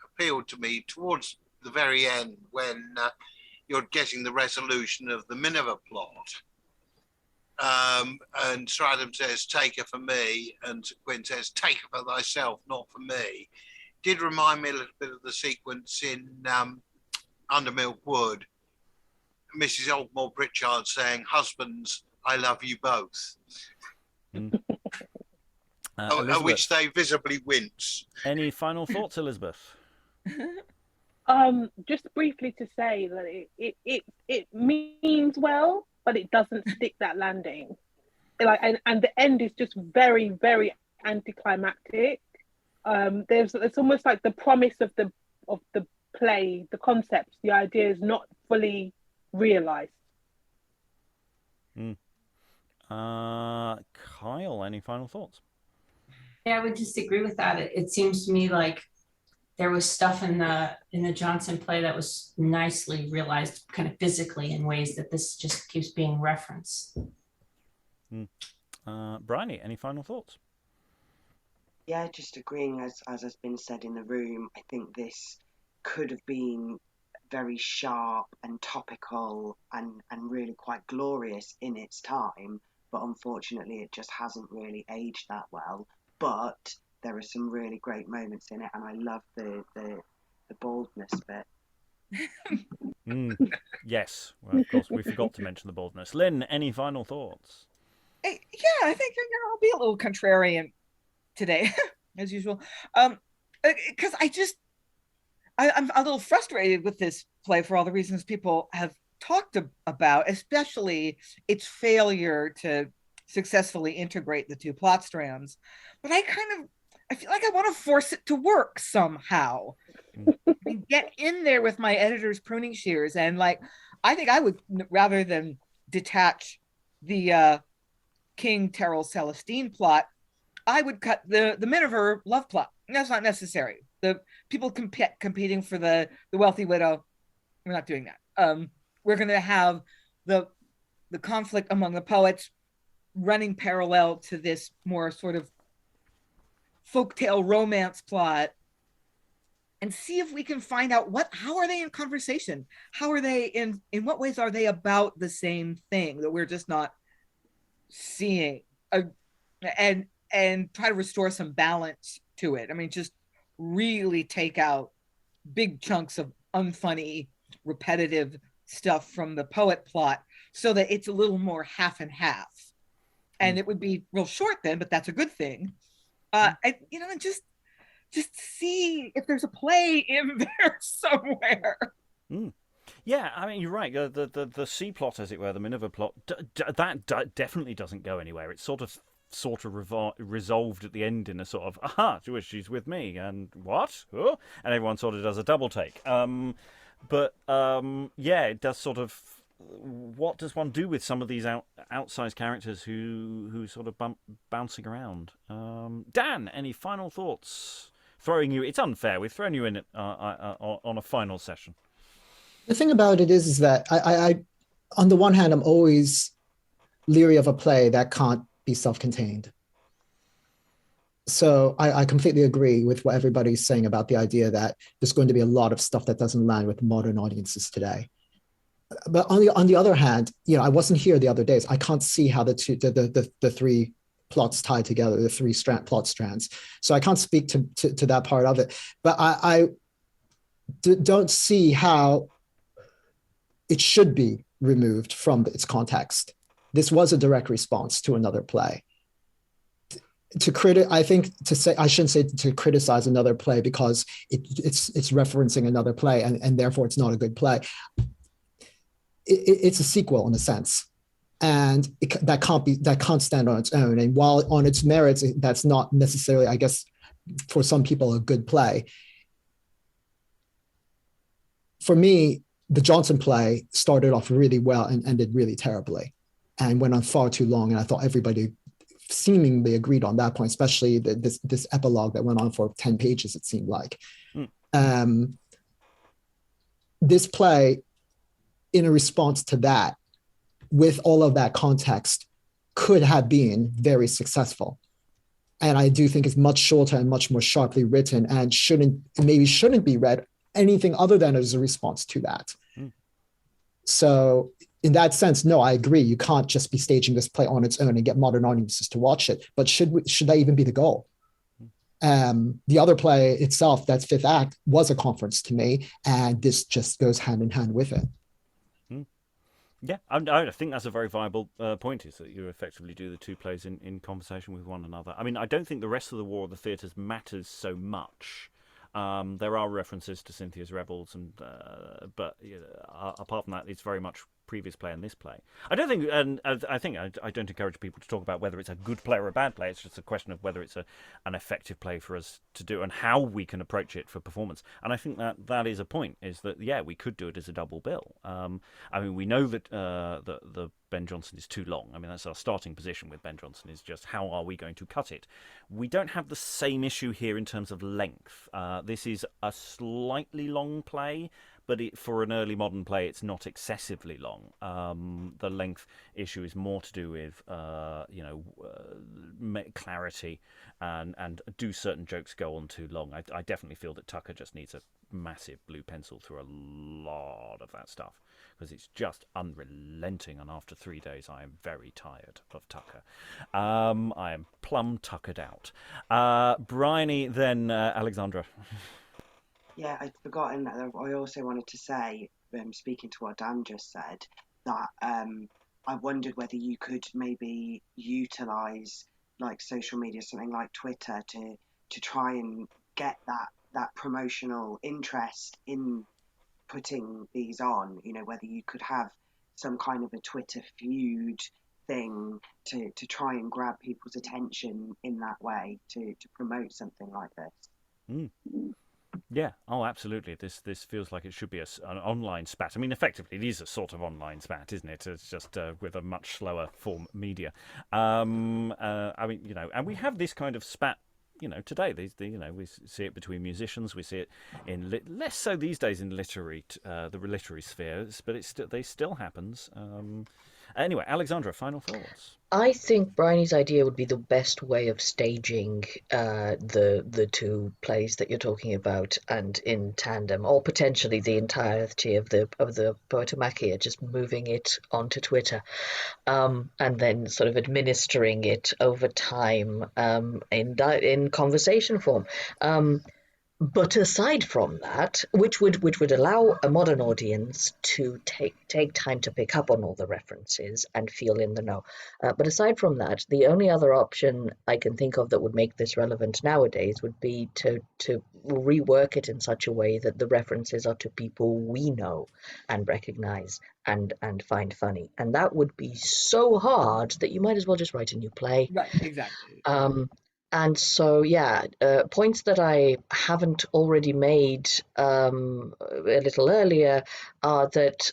Speaker 7: appealed to me towards the very end, when you're getting the resolution of the Minever plot. And Sir Adam says, "Take her for me," and Quinn says, "Take her for thyself, not for me." Did remind me a little bit of the sequence in Under Milk Wood, Mrs. Oldmore Pritchard saying, "Husbands, I love you both." At which they visibly wince.
Speaker 1: Any final thoughts, Elizabeth?
Speaker 6: Just briefly to say that it means well, but it doesn't stick that landing. And the end is just very, very anticlimactic. It's almost like the promise of the play, the concept, the idea is not fully realized.
Speaker 1: Kyle, any final thoughts?
Speaker 5: Yeah, I would just agree with that. It seems to me like there was stuff in the Johnson play that was nicely realized kind of physically in ways that this just keeps being referenced.
Speaker 1: Briony, any final thoughts?
Speaker 2: Yeah, just agreeing as has been said in the room. I think this could have been very sharp and topical and really quite glorious in its time, but unfortunately it just hasn't really aged that well. But there are some really great moments in it, and I love the baldness bit.
Speaker 1: Yes, well, of course, we forgot to mention the baldness. Lynn, any final thoughts?
Speaker 4: Yeah, I think I'll be a little contrarian. today, as usual, because I'm a little frustrated with this play for all the reasons people have talked about, especially its failure to successfully integrate the two plot strands. But I feel like I want to force it to work somehow. I mean, get in there with my editor's pruning shears, and like, I think I would, rather than detach the King Terrill Celestine plot, I would cut the Minever love plot. That's not necessary. The people competing for the wealthy widow, we're not doing that. We're going to have the conflict among the poets running parallel to this more sort of folktale romance plot, and see if we can find out how are they in conversation? How are they in what ways are they about the same thing that we're just not seeing? And try to restore some balance to it. I mean, just really take out big chunks of unfunny, repetitive stuff from the poet plot so that it's a little more half and half. And it would be real short then, but that's a good thing. And just see if there's a play in there somewhere.
Speaker 1: Yeah, I mean, you're right. The C plot, as it were, the Minever plot, that definitely doesn't go anywhere. It's sort of resolved at the end in a sort of, aha, she's with me, and what? Oh? And everyone sort of does a double take. But it does sort of, what does one do with some of these outsized characters who sort of bouncing around? Dan, any final thoughts? It's unfair. We've thrown you in on a final session.
Speaker 3: The thing about it is that I on the one hand, I'm always leery of a play that can't be self-contained. So I completely agree with what everybody's saying about the idea that there's going to be a lot of stuff that doesn't land with modern audiences today. But on the other hand, I wasn't here the other days. I can't see how the three plots tie together, the three plot strands. So I can't speak to that part of it. But I don't see how it should be removed from its context. This was a direct response to another play. I shouldn't say to criticize another play because it's referencing another play and therefore it's not a good play. It's a sequel in a sense, and that can't stand on its own. And while on its merits, that's not necessarily, I guess, for some people, a good play. For me, the Johnson play started off really well and ended really terribly, and went on far too long. And I thought everybody seemingly agreed on that point, especially this epilogue that went on for 10 pages, it seemed like. This play, in a response to that, with all of that context, could have been very successful. And I do think it's much shorter and much more sharply written and shouldn't be read anything other than as a response to that. So in that sense, no, I agree. You can't just be staging this play on its own and get modern audiences to watch it. But should that even be the goal? The other play itself, that's fifth act, was a conference to me, and this just goes hand in hand with it.
Speaker 1: Yeah, I think that's a very viable point, is that you effectively do the two plays in conversation with one another. I mean, I don't think the rest of the War of the Theatres matters so much. There are references to Cynthia's Rebels, but apart from that, it's very much previous play and this play. I don't think, and I think I don't encourage people to talk about whether it's a good play or a bad play. It's just a question of whether it's an effective play for us to do and how we can approach it for performance. And I think that is a point, is that, we could do it as a double bill. I mean, we know that the Ben Jonson is too long. I mean, that's our starting position with Ben Jonson, is just how are we going to cut it? We don't have the same issue here in terms of length. This is a slightly long play, but for an early modern play, it's not excessively long. The length issue is more to do with, clarity and do certain jokes go on too long. I definitely feel that Tucca just needs a massive blue pencil through a lot of that stuff, because it's just unrelenting, and after 3 days I am very tired of Tucca. I am plumb tuckered out. Briony, then Alexandra.
Speaker 2: Yeah, I'd forgotten that. I also wanted to say, speaking to what Dan just said, that I wondered whether you could maybe utilise like social media, something like Twitter, to try and get that promotional interest in putting these on, whether you could have some kind of a Twitter feud thing to try and grab people's attention in that way to promote something like this.
Speaker 1: Yeah, oh, absolutely. This feels like it should be an online spat. I mean, effectively, it is a sort of online spat, isn't it? It's just with a much slower form media. I mean, and we have this kind of spat. Today, we see it between musicians. We see it in less so these days in the literary spheres, but they still happens. Anyway, Alexandra, final thoughts.
Speaker 8: I think Briony's idea would be the best way of staging the two plays that you're talking about, and in tandem, or potentially the entirety of the Poetomachia, just moving it onto Twitter, and then sort of administering it over time in conversation form. But aside from that, which would allow a modern audience to take time to pick up on all the references and feel in the know. But aside from that, the only other option I can think of that would make this relevant nowadays would be to rework it in such a way that the references are to people we know and recognize and find funny. And that would be so hard that you might as well just write a new play.
Speaker 4: Right, exactly.
Speaker 8: And so, points that I haven't already made a little earlier are that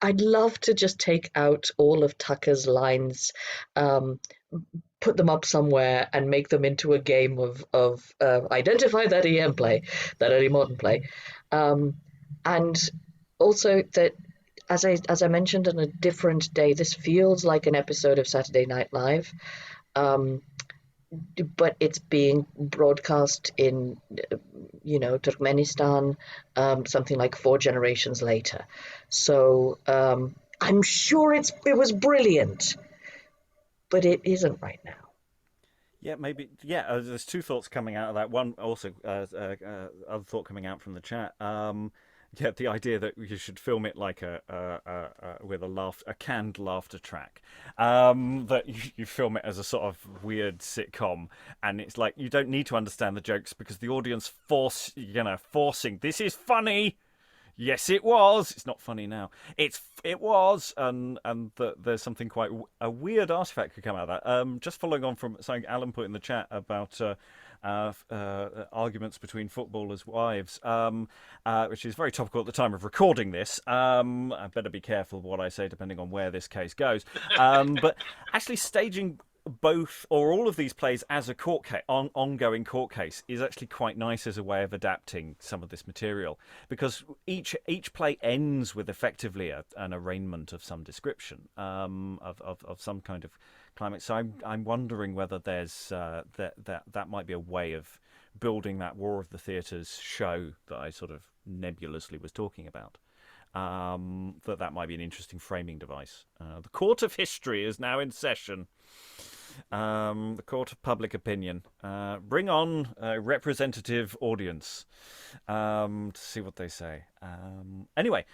Speaker 8: I'd love to just take out all of Tucca's lines, put them up somewhere, and make them into a game of identify that EM play, that early modern play, and also that. As I mentioned on a different day, this feels like an episode of Saturday Night Live. But it's being broadcast in, Turkmenistan, something like 4 generations later. So I'm sure it was brilliant, but it isn't right now.
Speaker 1: Yeah, maybe. Yeah, there's two thoughts coming out of that. One also, other thought coming out from the chat. Yeah, the idea that you should film it like with a canned laughter track. That you film it as a sort of weird sitcom, and it's like you don't need to understand the jokes because the audience forcing this is funny. Yes, it was. It's not funny now. It was, and there's something quite a weird artifact could come out of that. Just following on from something Alan put in the chat about arguments between footballers' wives, which is very topical at the time of recording this. I better be careful of what I say depending on where this case goes. But actually staging both or all of these plays as a ongoing court case is actually quite nice as a way of adapting some of this material, because each play ends with effectively an arraignment of some description, of some kind of climax. So I'm wondering whether there's that might be a way of building that War of the Theatres show that I sort of nebulously was talking about. That might be an interesting framing device. The court of history is now in session. The court of public opinion. Bring on a representative audience to see what they say. Anyway,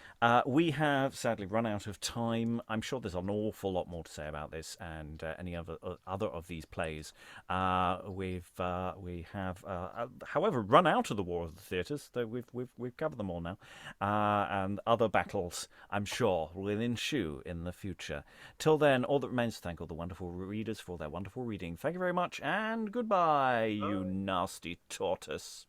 Speaker 1: we have sadly run out of time. I'm sure there's an awful lot more to say about this and any other of these plays. We have, however, run out of the War of the Theatres. Though we've covered them all now, and other battles, I'm sure, will ensue in the future. Till then, all that remains to thank all the wonderful readers for their wonderful reading. Thank you very much, and goodbye, you nasty tortoise.